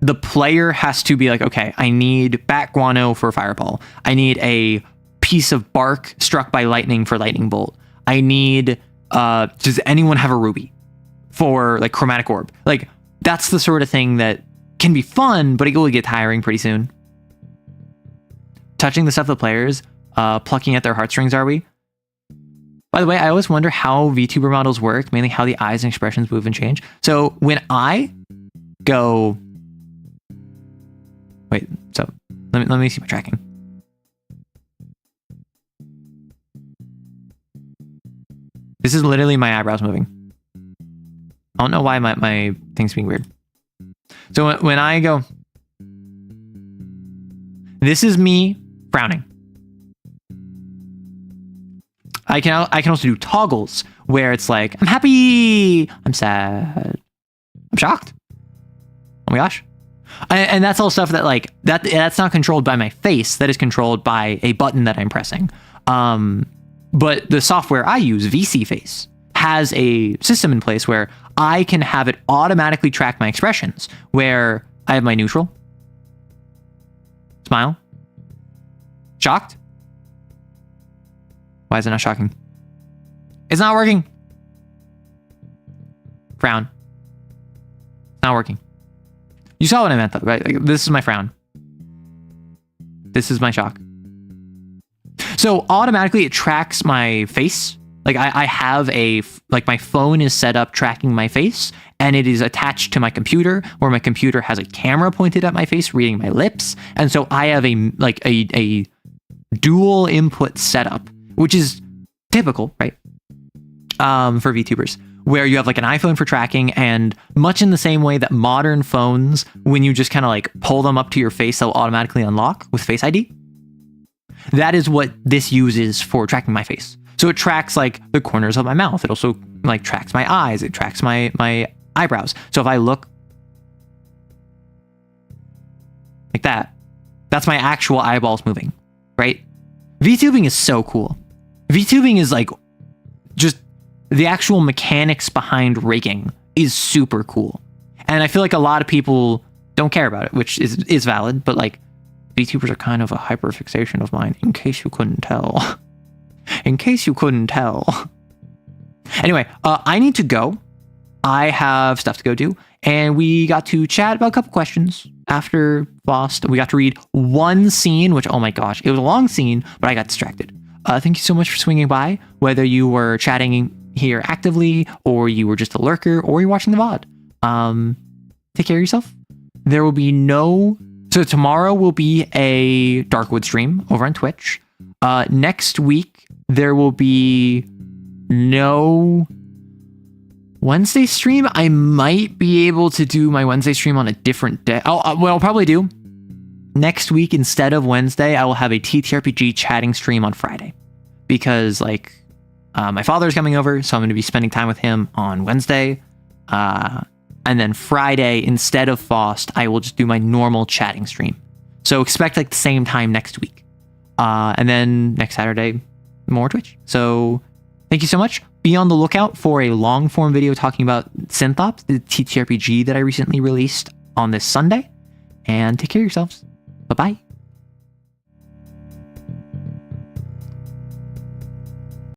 the player has to be like, okay, I need bat guano for fireball. I need a piece of bark struck by lightning for lightning bolt. I need, does anyone have a ruby for like chromatic orb? Like that's the sort of thing that can be fun, but it will get tiring pretty soon. Touching the stuff the players, plucking at their heartstrings, are we? By the way, I always wonder how VTuber models work, mainly how the eyes and expressions move and change. So when I go... Wait, so let me see my tracking. This is literally my eyebrows moving. I don't know why my thing's being weird. So when I go... This is me frowning. I can also do toggles where it's like, I'm happy, I'm sad, I'm shocked. Oh my gosh. And that's all stuff that like, that's not controlled by my face. That is controlled by a button that I'm pressing. But the software I use, VC Face, has a system in place where I can have it automatically track my expressions, where I have my neutral, smile, shocked. Why is it not shocking? It's not working. Frown. Not working. You saw what I meant though, right? Like, this is my frown. This is my shock. So automatically it tracks my face. Like I have like my phone is set up tracking my face, and it is attached to my computer, where my computer has a camera pointed at my face reading my lips. And so I have a dual input setup, which is typical, right? For VTubers, where you have like an iPhone for tracking, and much in the same way that modern phones, when you just kind of like pull them up to your face, they'll automatically unlock with Face ID. That is what this uses for tracking my face. So it tracks like the corners of my mouth. It also like tracks my eyes. It tracks my eyebrows. So if I look like that, that's my actual eyeballs moving, right? VTubing is so cool. VTubing is like just the actual mechanics behind rigging is super cool. And I feel like a lot of people don't care about it, which is valid, but like VTubers are kind of a hyperfixation of mine, in case you couldn't tell. In case you couldn't tell. Anyway, I need to go. I have stuff to go do. And we got to chat about a couple questions after Faust. We got to read one scene, which, oh my gosh, it was a long scene, but I got distracted. Thank you so much for swinging by, whether you were chatting here actively, or you were just a lurker, or you're watching the VOD. Take care of yourself. there will be no... So tomorrow will be a Darkwood stream over on Twitch. Next week, there will be no Wednesday stream. I might be able to do my Wednesday stream on a different day. I'll probably do. Next week, instead of Wednesday, I will have a TTRPG chatting stream on Friday. Because, like, my father's coming over, so I'm going to be spending time with him on Wednesday. And then Friday, instead of Faust, I will just do my normal chatting stream. So expect, like, the same time next week. And then next Saturday, more Twitch. So thank you so much. Be on the lookout for a long form video talking about Synthops, the TTRPG that I recently released on this Sunday. And take care of yourselves. Bye-bye.